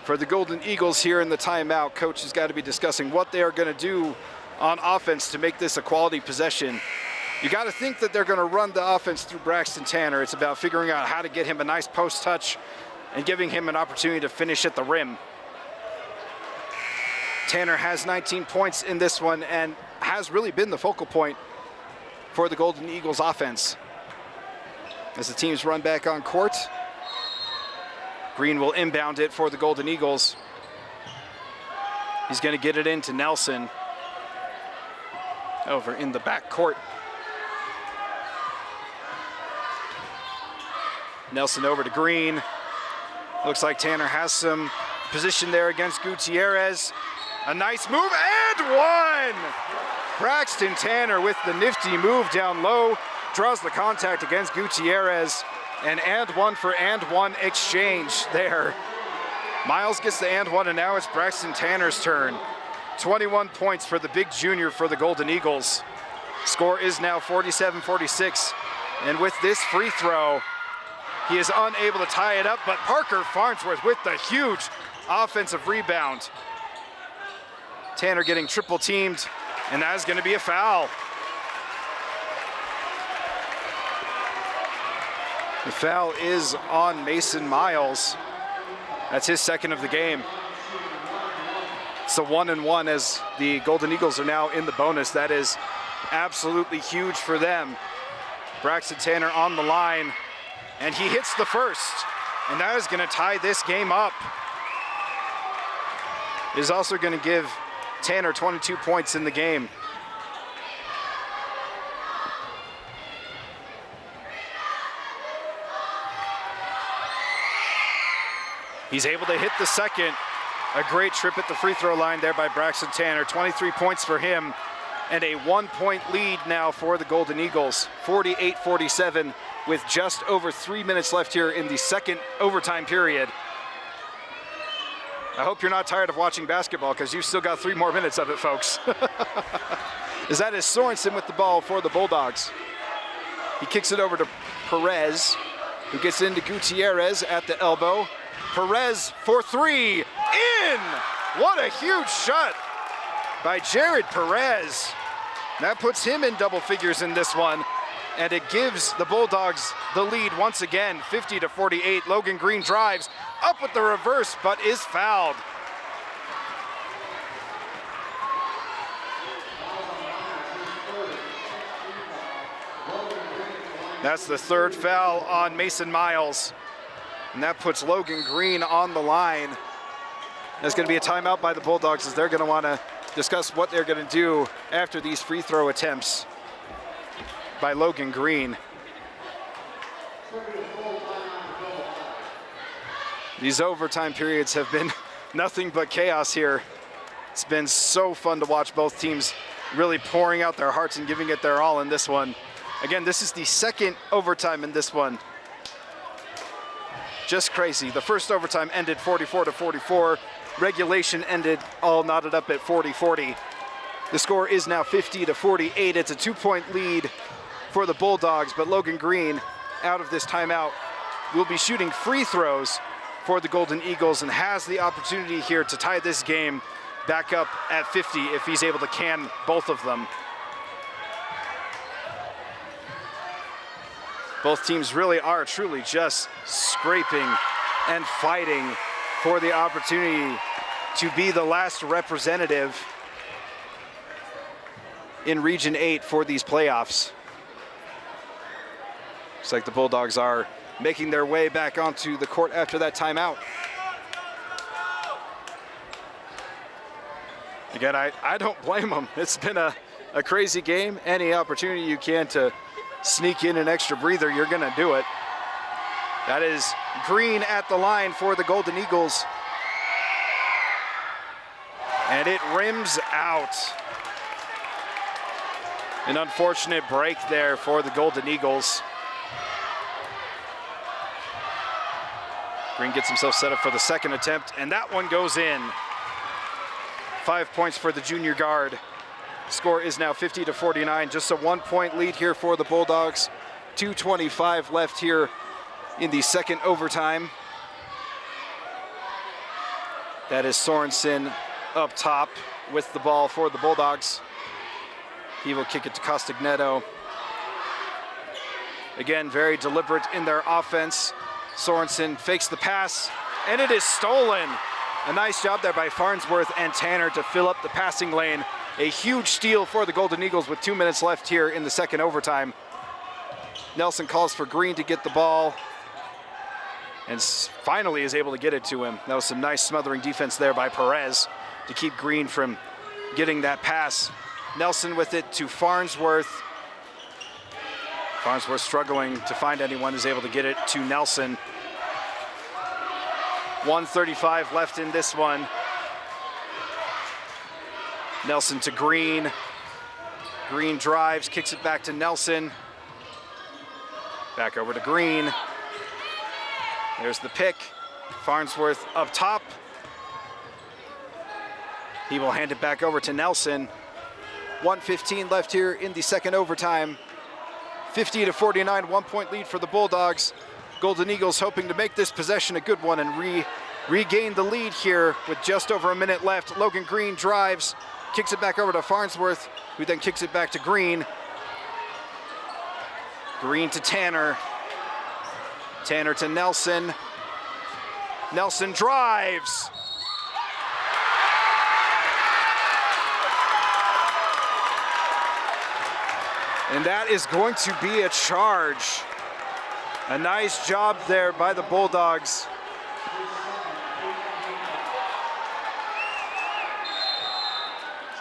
[SPEAKER 1] For the Golden Eagles here in the timeout, coach has got to be discussing what they are going to do on offense to make this a quality possession. You got to think that they're going to run the offense through Braxton Tanner. It's about figuring out how to get him a nice post touch and giving him an opportunity to finish at the rim. Tanner has 19 points in this one and has really been the focal point for the Golden Eagles offense. As the teams run back on court, Green will inbound it for the Golden Eagles. He's going to get it into Nelson. Over in the back court. Nelson over to Green. Looks like Tanner has some position there against Gutierrez. A nice move and one! Braxton Tanner with the nifty move down low, draws the contact against Gutierrez, and one for and one exchange there. Miles gets the and one, and now it's Braxton Tanner's turn. 21 points for the big junior for the Golden Eagles. Score is now 47-46, and with this free throw, he is unable to tie it up, but Parker Farnsworth with the huge offensive rebound. Tanner getting triple teamed, and that is going to be a foul. The foul is on Mason Miles. That's his second of the game. It's a 1-and-1 as the Golden Eagles are now in the bonus. That is absolutely huge for them. Braxton Tanner on the line, and he hits the first, and that is going to tie this game up. It is also going to give Tanner 22 points in the game. He's able to hit the second. A great trip at the free throw line there by Braxton Tanner. 23 points for him, and a 1-point lead now for the Golden Eagles. 48-47 with just over 3 minutes left here in the second overtime period. I hope you're not tired of watching basketball, because you've still got 3 more minutes of it, folks. As that is Sorensen with the ball for the Bulldogs. He kicks it over to Perez, who gets into Gutierrez at the elbow. Perez for 3, in! What a huge shot by Jared Perez. That puts him in double figures in this one, and it gives the Bulldogs the lead once again, 50-48. Logan Green drives up with the reverse, but is fouled. That's the third foul on Mason Miles. And that puts Logan Green on the line. There's going to be a timeout by the Bulldogs, as they're going to want to discuss what they're going to do after these free throw attempts by Logan Green. These overtime periods have been nothing but chaos here. It's been so fun to watch both teams really pouring out their hearts and giving it their all in this one. Again, this is the second overtime in this one. Just crazy. The first overtime ended 44-44. Regulation ended all knotted up at 40-40. The score is now 50-48. It's a 2-point lead for the Bulldogs, but Logan Green, out of this timeout, will be shooting free throws for the Golden Eagles and has the opportunity here to tie this game back up at 50 if he's able to can both of them. Both teams really are truly just scraping and fighting for the opportunity to be the last representative in Region 8 for these playoffs. Looks like the Bulldogs are making their way back onto the court after that timeout. Again, I don't blame them. It's been a crazy game. Any opportunity you can to sneak in an extra breather, you're going to do it. That is Green at the line for the Golden Eagles. And it rims out. An unfortunate break there for the Golden Eagles. Green gets himself set up for the second attempt, and that one goes in. 5 points for the junior guard. Score is now 50-49, just a 1 point lead here for the Bulldogs. 2:25 left here in the second overtime. That is Sorensen up top with the ball for the Bulldogs. He will kick it to Castagneto. Again, very deliberate in their offense. Sorensen fakes the pass, and it is stolen. A nice job there by Farnsworth and Tanner to fill up the passing lane. A huge steal for the Golden Eagles with 2 minutes left here in the second overtime. Nelson calls for Green to get the ball and finally is able to get it to him. That was some nice smothering defense there by Perez to keep Green from getting that pass. Nelson with it to Farnsworth. Farnsworth struggling to find anyone, is able to get it to Nelson. 1:35 left in this one. Nelson to Green. Green drives, kicks it back to Nelson. Back over to Green. There's the pick. Farnsworth up top. He will hand it back over to Nelson. 1:15 left here in the second overtime. 50-49, 1 point lead for the Bulldogs. Golden Eagles hoping to make this possession a good one and regain the lead here with just over a minute left. Logan Green drives, kicks it back over to Farnsworth, who then kicks it back to Green. Green to Tanner. Tanner to Nelson. Nelson drives. And that is going to be a charge. A nice job there by the Bulldogs.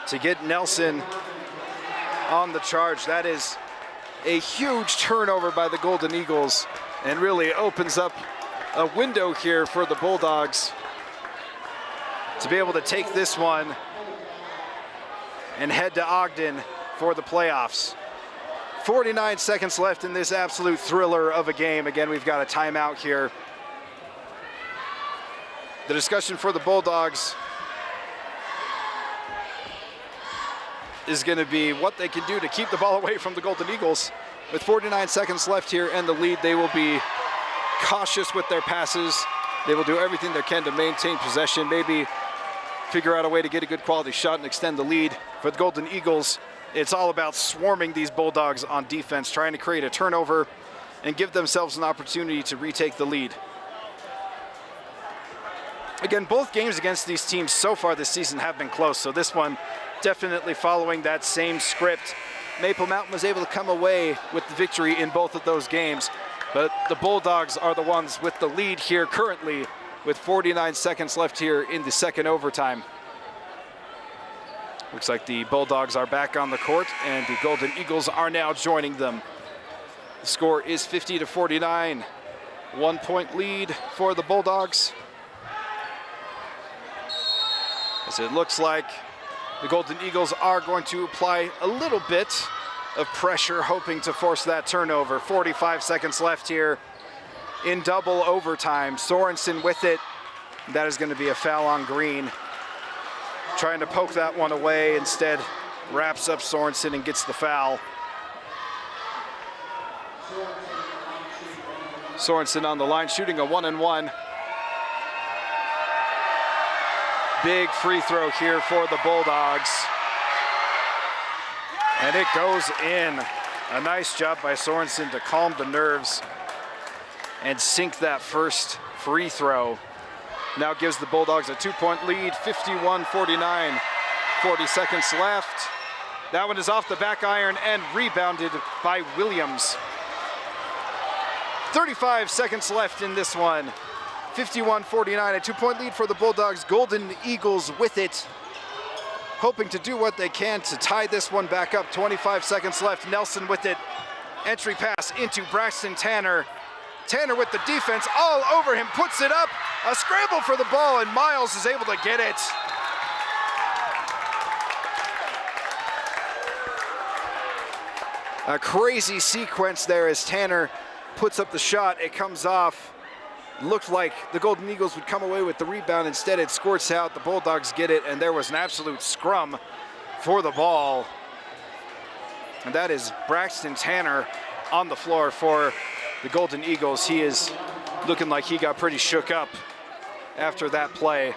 [SPEAKER 1] To get Nelson on the charge. That is a huge turnover by the Golden Eagles and really opens up a window here for the Bulldogs to be able to take this one and head to Ogden for the playoffs. 49 seconds left in this absolute thriller of a game. Again, we've got a timeout here. The discussion for the Bulldogs is going to be what they can do to keep the ball away from the Golden Eagles. With 49 seconds left here and the lead, they will be cautious with their passes. They will do everything they can to maintain possession, maybe figure out a way to get a good quality shot and extend the lead. For the Golden Eagles, it's all about swarming these Bulldogs on defense, trying to create a turnover and give themselves an opportunity to retake the lead. Again, both games against these teams so far this season have been close, so this one definitely following that same script. Maple Mountain was able to come away with the victory in both of those games, but the Bulldogs are the ones with the lead here currently with 49 seconds left here in the second overtime. Looks like the Bulldogs are back on the court and the Golden Eagles are now joining them. The score is 50-49. 1 point lead for the Bulldogs. As it looks like the Golden Eagles are going to apply a little bit of pressure, hoping to force that turnover. 45 seconds left here in double overtime. Sorensen with it. That is going to be a foul on Green. Trying to poke that one away, instead wraps up Sorensen and gets the foul. Sorensen on the line, shooting a 1-and-1. Big free throw here for the Bulldogs. And it goes in. A nice job by Sorensen to calm the nerves and sink that first free throw. Now gives the Bulldogs a 2 point lead, 51-49. 40 seconds left. That one is off the back iron and rebounded by Williams. 35 seconds left in this one. 51-49, a 2 point lead for the Bulldogs. Golden Eagles with it. hoping to do what they can to tie this one back up. 25 seconds left. Nelson with it. Entry pass into Braxton Tanner. Tanner with the defense all over him, puts it up. A scramble for the ball, and Miles is able to get it. A crazy sequence there as Tanner puts up the shot. It comes off. Looked like the Golden Eagles would come away with the rebound. Instead, it squirts out. The Bulldogs get it, and there was an absolute scrum for the ball. And that is Braxton Tanner on the floor for the Golden Eagles. He is looking like he got pretty shook up after that play.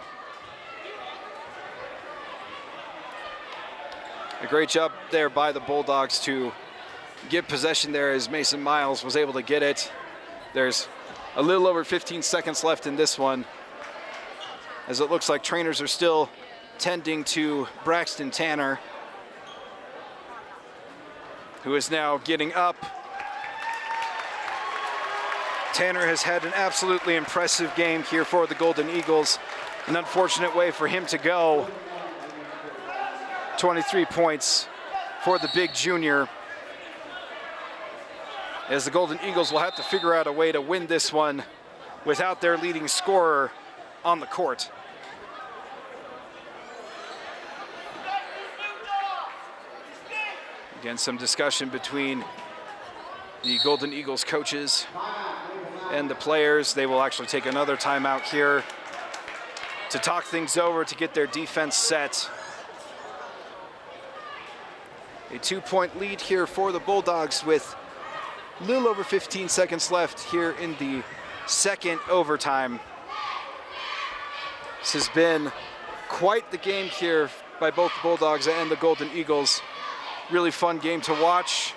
[SPEAKER 1] A great job there by the Bulldogs to get possession there as Mason Miles was able to get it. There's a little over 15 seconds left in this one, as it looks like trainers are still tending to Braxton Tanner, who is now getting up. Tanner has had an absolutely impressive game here for the Golden Eagles. An unfortunate way for him to go. 23 points for the big junior, as the Golden Eagles will have to figure out a way to win this one without their leading scorer on the court. Again, some discussion between the Golden Eagles coaches and the players. They will actually take another timeout here to talk things over, to get their defense set. A 2-point lead here for the Bulldogs with a little over 15 seconds left here in the second overtime. This has been quite the game here by both the Bulldogs and the Golden Eagles. Really fun game to watch,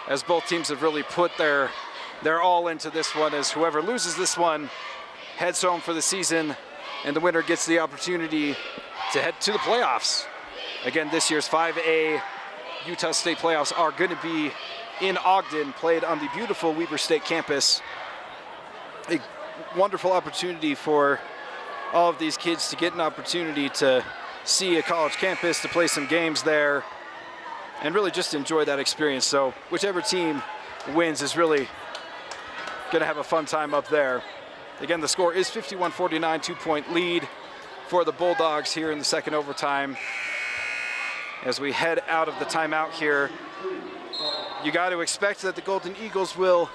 [SPEAKER 1] as both teams have really put their all into this one, as whoever loses this one heads home for the season, and the winner gets the opportunity to head to the playoffs. Again, this year's 5A Utah State playoffs are going to be in Ogden, played on the beautiful Weber State campus. A wonderful opportunity for all of these kids to get an opportunity to see a college campus, to play some games there, and really just enjoy that experience. So whichever team wins is really going to have a fun time up there. Again, the score is 51-49, 2-point lead for the Bulldogs here in the second overtime. As we head out of the timeout here, you got to expect that the Golden Eagles will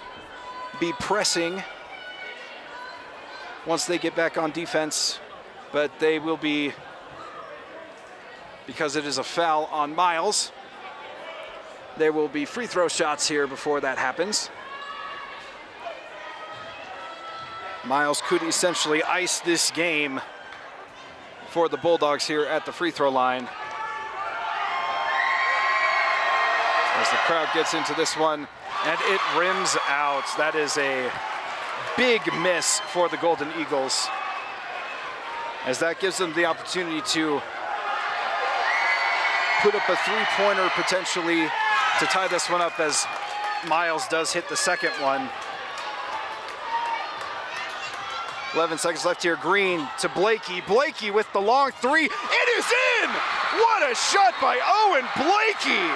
[SPEAKER 1] be pressing once they get back on defense, but they will be, because it is a foul on Miles, there will be free throw shots here before that happens. Miles could essentially ice this game for the Bulldogs here at the free throw line. As the crowd gets into this one, and it rims out. That is a big miss for the Golden Eagles, as that gives them the opportunity to put up a three-pointer potentially to tie this one up, as Miles does hit the second one. 11 seconds left here. Green to Blakey. Blakey with the long three. It is in! What a shot by Owen Blakey!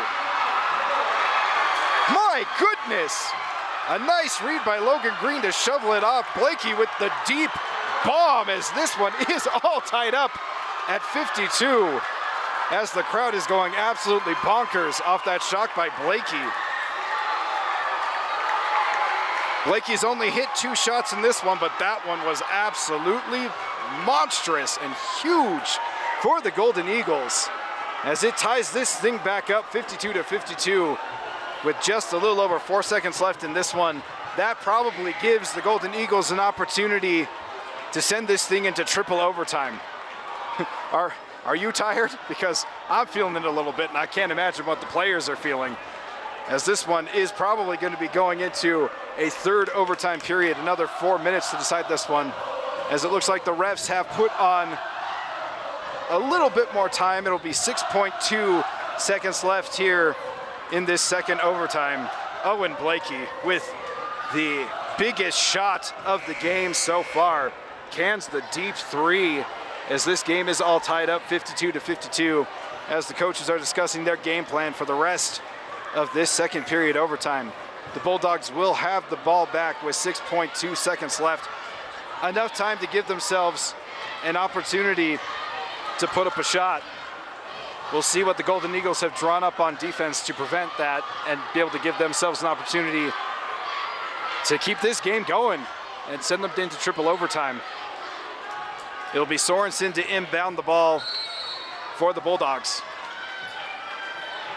[SPEAKER 1] My goodness! A nice read by Logan Green to shovel it off. Blakey with the deep bomb, as this one is all tied up at 52, as the crowd is going absolutely bonkers off that shot by Blakey. Blakey's only hit 2 shots in this one, but that one was absolutely monstrous and huge for the Golden Eagles, as it ties this thing back up 52-52 with just a little over 4 seconds left in this one. That probably gives the Golden Eagles an opportunity to send this thing into triple overtime. Are you tired? Because I'm feeling it a little bit, and I can't imagine what the players are feeling, as this one is probably going to be going into a third overtime period. Another 4 minutes to decide this one, as it looks like the refs have put on a little bit more time. It'll be 6.2 seconds left here in this second overtime. Owen Blakey with the biggest shot of the game so far. Cans the deep three as this game is all tied up 52-52 as the coaches are discussing their game plan for the rest of this second period overtime. The Bulldogs will have the ball back with 6.2 seconds left. Enough time to give themselves an opportunity to put up a shot. We'll see what the Golden Eagles have drawn up on defense to prevent that and be able to give themselves an opportunity to keep this game going and send them into triple overtime. It'll be Sorensen to inbound the ball for the Bulldogs.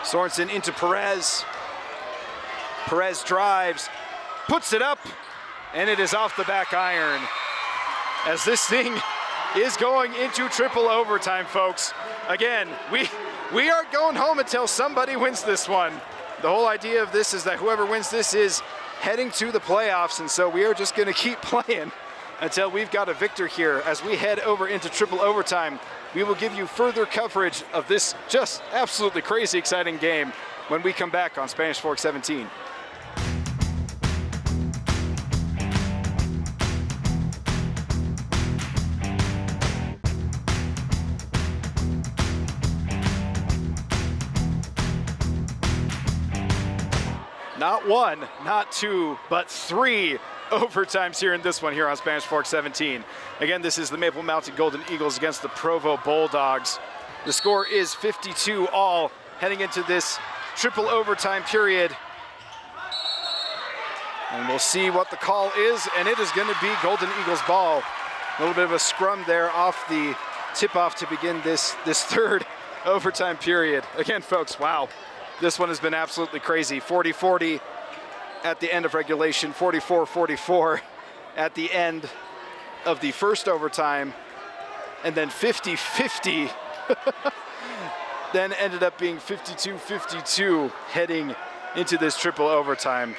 [SPEAKER 1] Sorensen into Perez. Perez drives, puts it up, and it is off the back iron. As this thing is going into triple overtime, folks. Again, we aren't going home until somebody wins this one. The whole idea of this is that whoever wins this is heading to the playoffs, and so we are just gonna keep playing until we've got a victor here. As we head over into triple overtime, we will give you further coverage of this just absolutely crazy exciting game when we come back on Spanish Fork 17. Not one, not two, but three overtimes here in this one here on Spanish Fork 17. Again, this is the Maple Mountain Golden Eagles against the Provo Bulldogs. The score is 52-all heading into this triple overtime period. And we'll see what the call is, and it is gonna be Golden Eagles ball. A little bit of a scrum there off the tip-off to begin this third overtime period. Again, folks, wow. This one has been absolutely crazy. 40-40 at the end of regulation, 44-44 at the end of the first overtime, and then 50-50 then ended up being 52-52 heading into this triple overtime.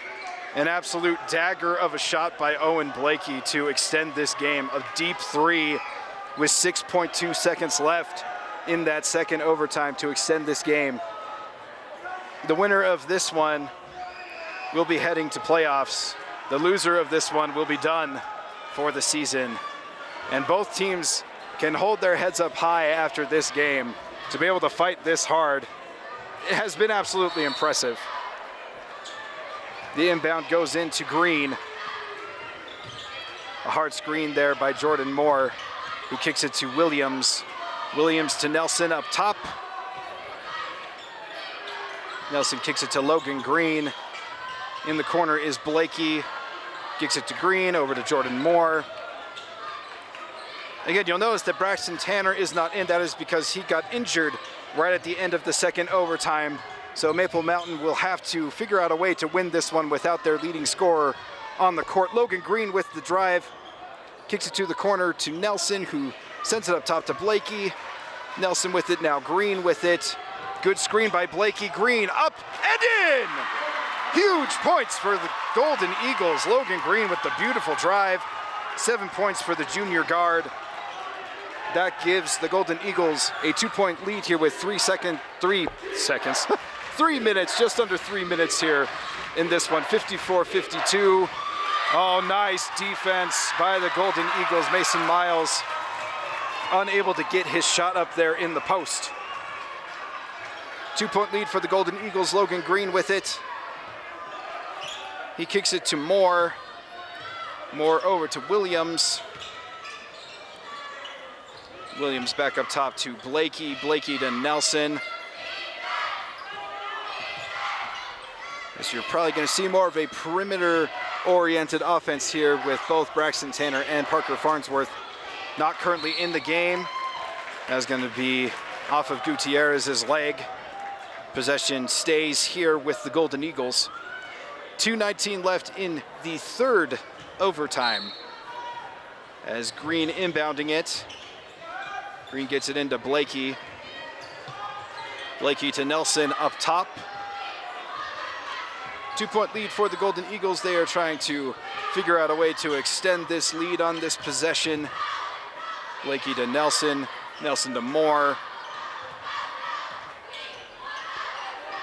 [SPEAKER 1] An absolute dagger of a shot by Owen Blakey to extend this game. A deep three with 6.2 seconds left in that second overtime to extend this game. The winner of this one will be heading to playoffs. The loser of this one will be done for the season. And both teams can hold their heads up high after this game. To be able to fight this hard, it has been absolutely impressive. The inbound goes into Green. A hard screen there by Jordan Moore, who kicks it to Williams. Williams to Nelson up top. Nelson kicks it to Logan Green. In the corner is Blakey. Kicks it to Green, over to Jordan Moore. Again, you'll notice that Braxton Tanner is not in. That is because he got injured right at the end of the second overtime. So Maple Mountain will have to figure out a way to win this one without their leading scorer on the court. Logan Green with the drive. Kicks it to the corner to Nelson, who sends it up top to Blakey. Nelson with it, now Green with it. Good screen by Blakey. Green up and in! Huge points for the Golden Eagles. Logan Green with the beautiful drive. 7 points for the junior guard. That gives the Golden Eagles a 2-point lead here with 3 seconds. 3 minutes, just under 3 minutes here in this one, 54-52. Oh, nice defense by the Golden Eagles. Mason Miles unable to get his shot up there in the post. 2-point lead for the Golden Eagles. Logan Green with it. He kicks it to Moore. Moore over to Williams. Williams back up top to Blakey. Blakey to Nelson. So you're probably going to see more of a perimeter-oriented offense here with both Braxton Tanner and Parker Farnsworth not currently in the game. That's going to be off of Gutierrez's leg. Possession stays here with the Golden Eagles. 2:19 left in the third overtime. As Green inbounding it. Green gets it into Blakey. Blakey to Nelson up top. 2-point lead for the Golden Eagles. They are trying to figure out a way to extend this lead on this possession. Blakey to Nelson. Nelson to Moore.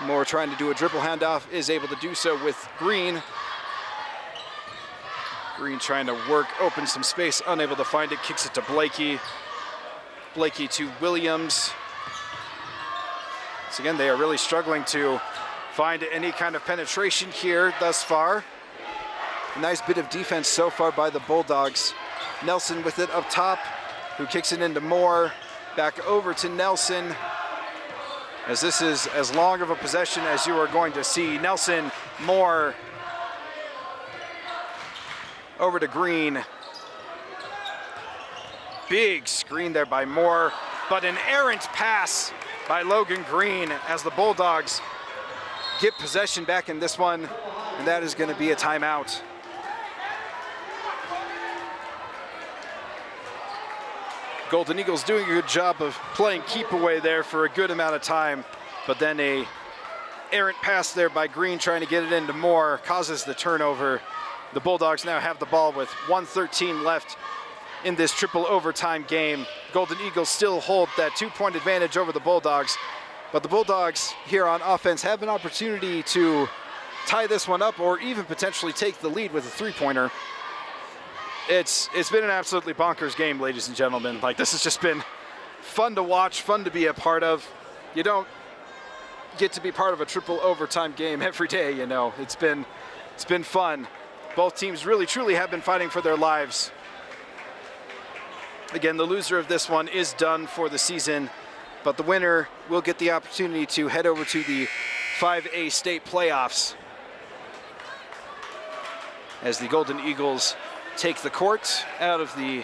[SPEAKER 1] Moore trying to do a dribble handoff, is able to do so with Green. Green trying to work, open some space, unable to find it, kicks it to Blakey. Blakey to Williams. So again, they are really struggling to find any kind of penetration here thus far. A nice bit of defense so far by the Bulldogs. Nelson with it up top, who kicks it into Moore. Back over to Nelson. As this is as long of a possession as you are going to see. Nelson, Moore. Over to Green. Big screen there by Moore, but an errant pass by Logan Green as the Bulldogs get possession back in this one, and that is going to be a timeout. Golden Eagles doing a good job of playing keep away there for a good amount of time, but then a errant pass there by Green trying to get it into Moore causes the turnover. The Bulldogs now have the ball with 1:13 left in this triple overtime game. Golden Eagles still hold that 2-point advantage over the Bulldogs, but the Bulldogs here on offense have an opportunity to tie this one up or even potentially take the lead with a three-pointer. It's been an absolutely bonkers game, ladies and gentlemen. Like, this has just been fun to watch, fun to be a part of. You don't get to be part of a triple overtime game every day, you know. It's been fun. Both teams really truly have been fighting for their lives. Again, the loser of this one is done for the season, but the winner will get the opportunity to head over to the 5A state playoffs as the Golden Eagles take the court out of the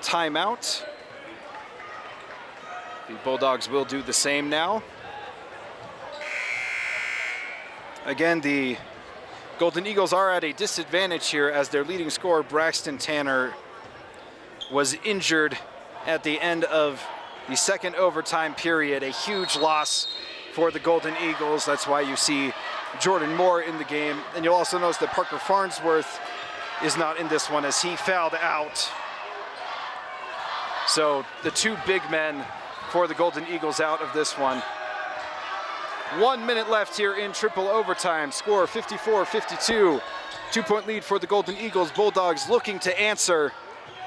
[SPEAKER 1] timeout. The Bulldogs will do the same now. Again, the Golden Eagles are at a disadvantage here as their leading scorer, Braxton Tanner, was injured at the end of the second overtime period. A huge loss for the Golden Eagles. That's why you see Jordan Moore in the game. And you'll also notice that Parker Farnsworth is not in this one as he fouled out. So the two big men for the Golden Eagles out of this one. 1 minute left here in triple overtime. Score 54-52. 2-point lead for the Golden Eagles. Bulldogs looking to answer.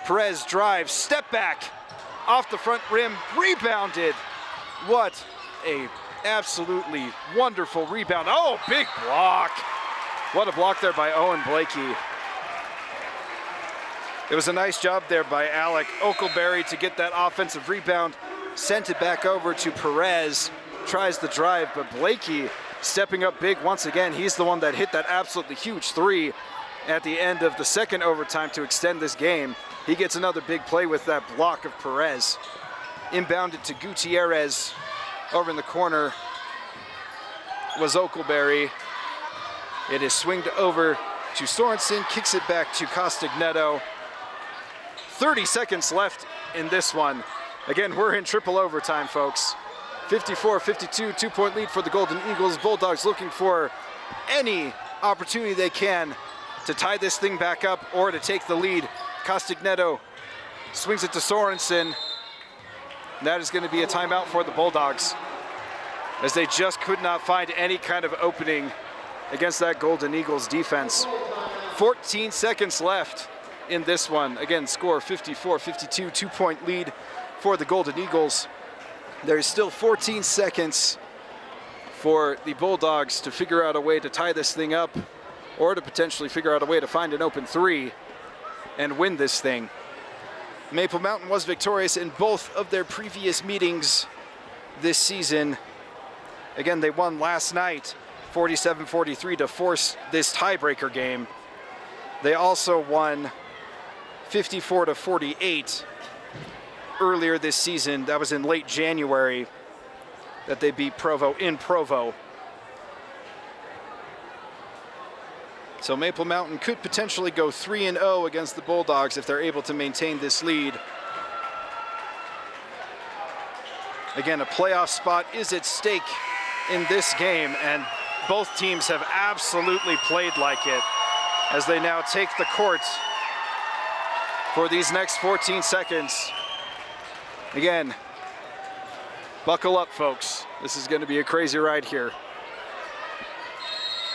[SPEAKER 1] Perez drives, step back, off the front rim, rebounded. What a absolutely wonderful rebound. Oh, big block. What a block there by Owen Blakey. It was a nice job there by Alec Oakleberry to get that offensive rebound, sent it back over to Perez, tries the drive, but Blakey stepping up big once again. He's the one that hit that absolutely huge three at the end of the second overtime to extend this game. He gets another big play with that block of Perez. Inbounded to Gutierrez. Over in the corner was Oakleberry. It is swinged over to Sorensen, kicks it back to Castagneto. 30 seconds left in this one. Again, we're in triple overtime, folks. 54-52, 2-point lead for the Golden Eagles. Bulldogs looking for any opportunity they can to tie this thing back up or to take the lead. Castagneto swings it to Sorensen. That is going to be a timeout for the Bulldogs, as they just could not find any kind of opening against that Golden Eagles defense. 14 seconds left in this one. Again, score 54-52, 2-point lead for the Golden Eagles. There's still 14 seconds for the Bulldogs to figure out a way to tie this thing up or to potentially figure out a way to find an open three and win this thing. Maple Mountain was victorious in both of their previous meetings this season. Again, they won last night 47-43 to force this tiebreaker game. They also won 54-48 earlier this season. That was in late January that they beat Provo in Provo. So Maple Mountain could potentially go 3-0 against the Bulldogs if they're able to maintain this lead. Again, a playoff spot is at stake in this game, and both teams have absolutely played like it as they now take the court for these next 14 seconds. Again, buckle up, folks. This is going to be a crazy ride here.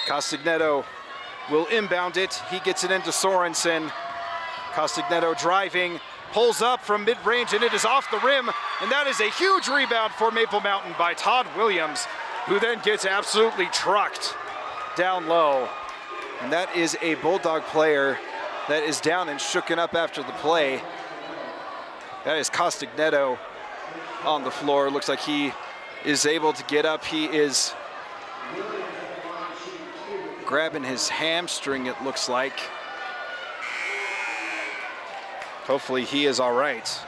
[SPEAKER 1] Castagneto will inbound it. He gets it into Sorensen. Castagneto driving, pulls up from mid-range, and it is off the rim, and that is a huge rebound for Maple Mountain by Todd Williams, who then gets absolutely trucked down low. And that is a Bulldog player that is down and shooken up after the play. That is Castagneto on the floor. Looks like he is able to get up. He is grabbing his hamstring, it looks like. Hopefully he is all right.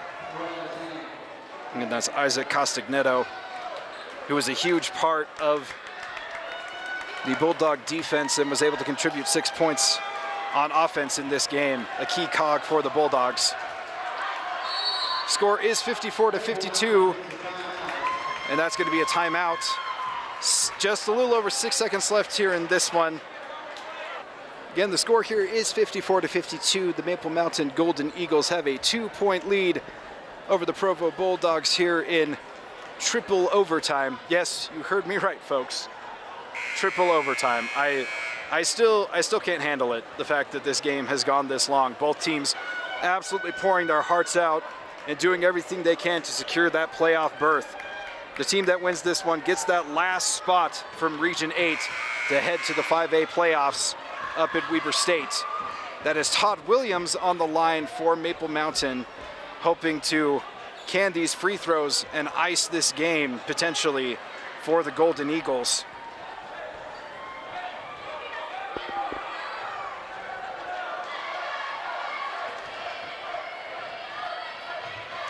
[SPEAKER 1] And that's Isaac Castagneto, who was a huge part of the Bulldog defense and was able to contribute 6 points on offense in this game, a key cog for the Bulldogs. Score is 54-52, and that's going to be a timeout. Just a little over 6 seconds left here in this one. Again, the score here is 54-52. The Maple Mountain Golden Eagles have a 2-point lead over the Provo Bulldogs here in triple overtime. Yes, you heard me right, folks. Triple overtime. I still can't handle it, the fact that this game has gone this long. Both teams absolutely pouring their hearts out and doing everything they can to secure that playoff berth. The team that wins this one gets that last spot from Region 8 to head to the 5A playoffs up at Weber State. That is Todd Williams on the line for Maple Mountain, hoping to can these free throws and ice this game potentially for the Golden Eagles.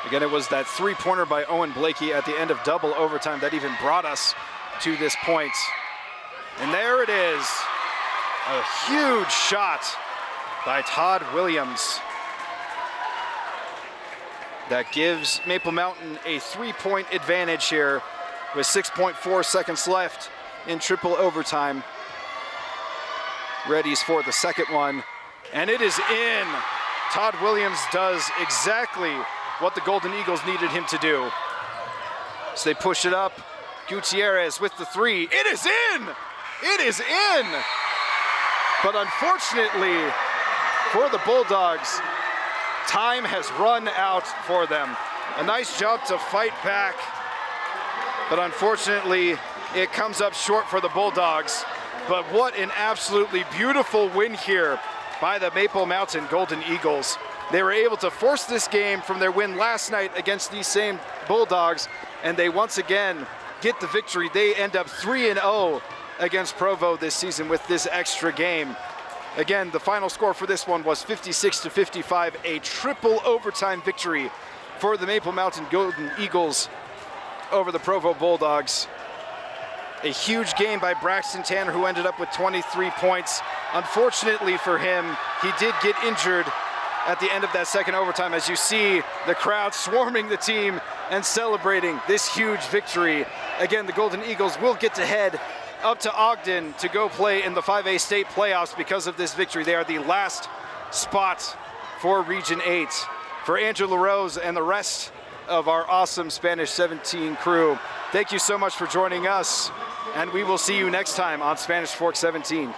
[SPEAKER 1] Again, it was that three-pointer by Owen Blakey at the end of double overtime that even brought us to this point. And there it is, a huge shot by Todd Williams that gives Maple Mountain a 3-point advantage here with 6.4 seconds left in triple overtime. Readies for the second one, and it is in. Todd Williams does exactly what the Golden Eagles needed him to do. So they push it up. Gutierrez with the three. It is in! It is in! But unfortunately for the Bulldogs, time has run out for them. A nice job to fight back, but unfortunately it comes up short for the Bulldogs. But what an absolutely beautiful win here by the Maple Mountain Golden Eagles. They were able to force this game from their win last night against these same Bulldogs, and they once again get the victory. They end up 3-0 against Provo this season with this extra game. Again, the final score for this one was 56-55, a triple overtime victory for the Maple Mountain Golden Eagles over the Provo Bulldogs. A huge game by Braxton Tanner, who ended up with 23 points. Unfortunately for him, he did get injured at the end of that second overtime, as you see the crowd swarming the team and celebrating this huge victory. Again, the Golden Eagles will get to head up to Ogden to go play in the 5A state playoffs because of this victory. They are the last spot for Region 8. For Andrew LaRose and the rest of our awesome Spanish 17 crew, thank you so much for joining us, and we will see you next time on Spanish Fork 17.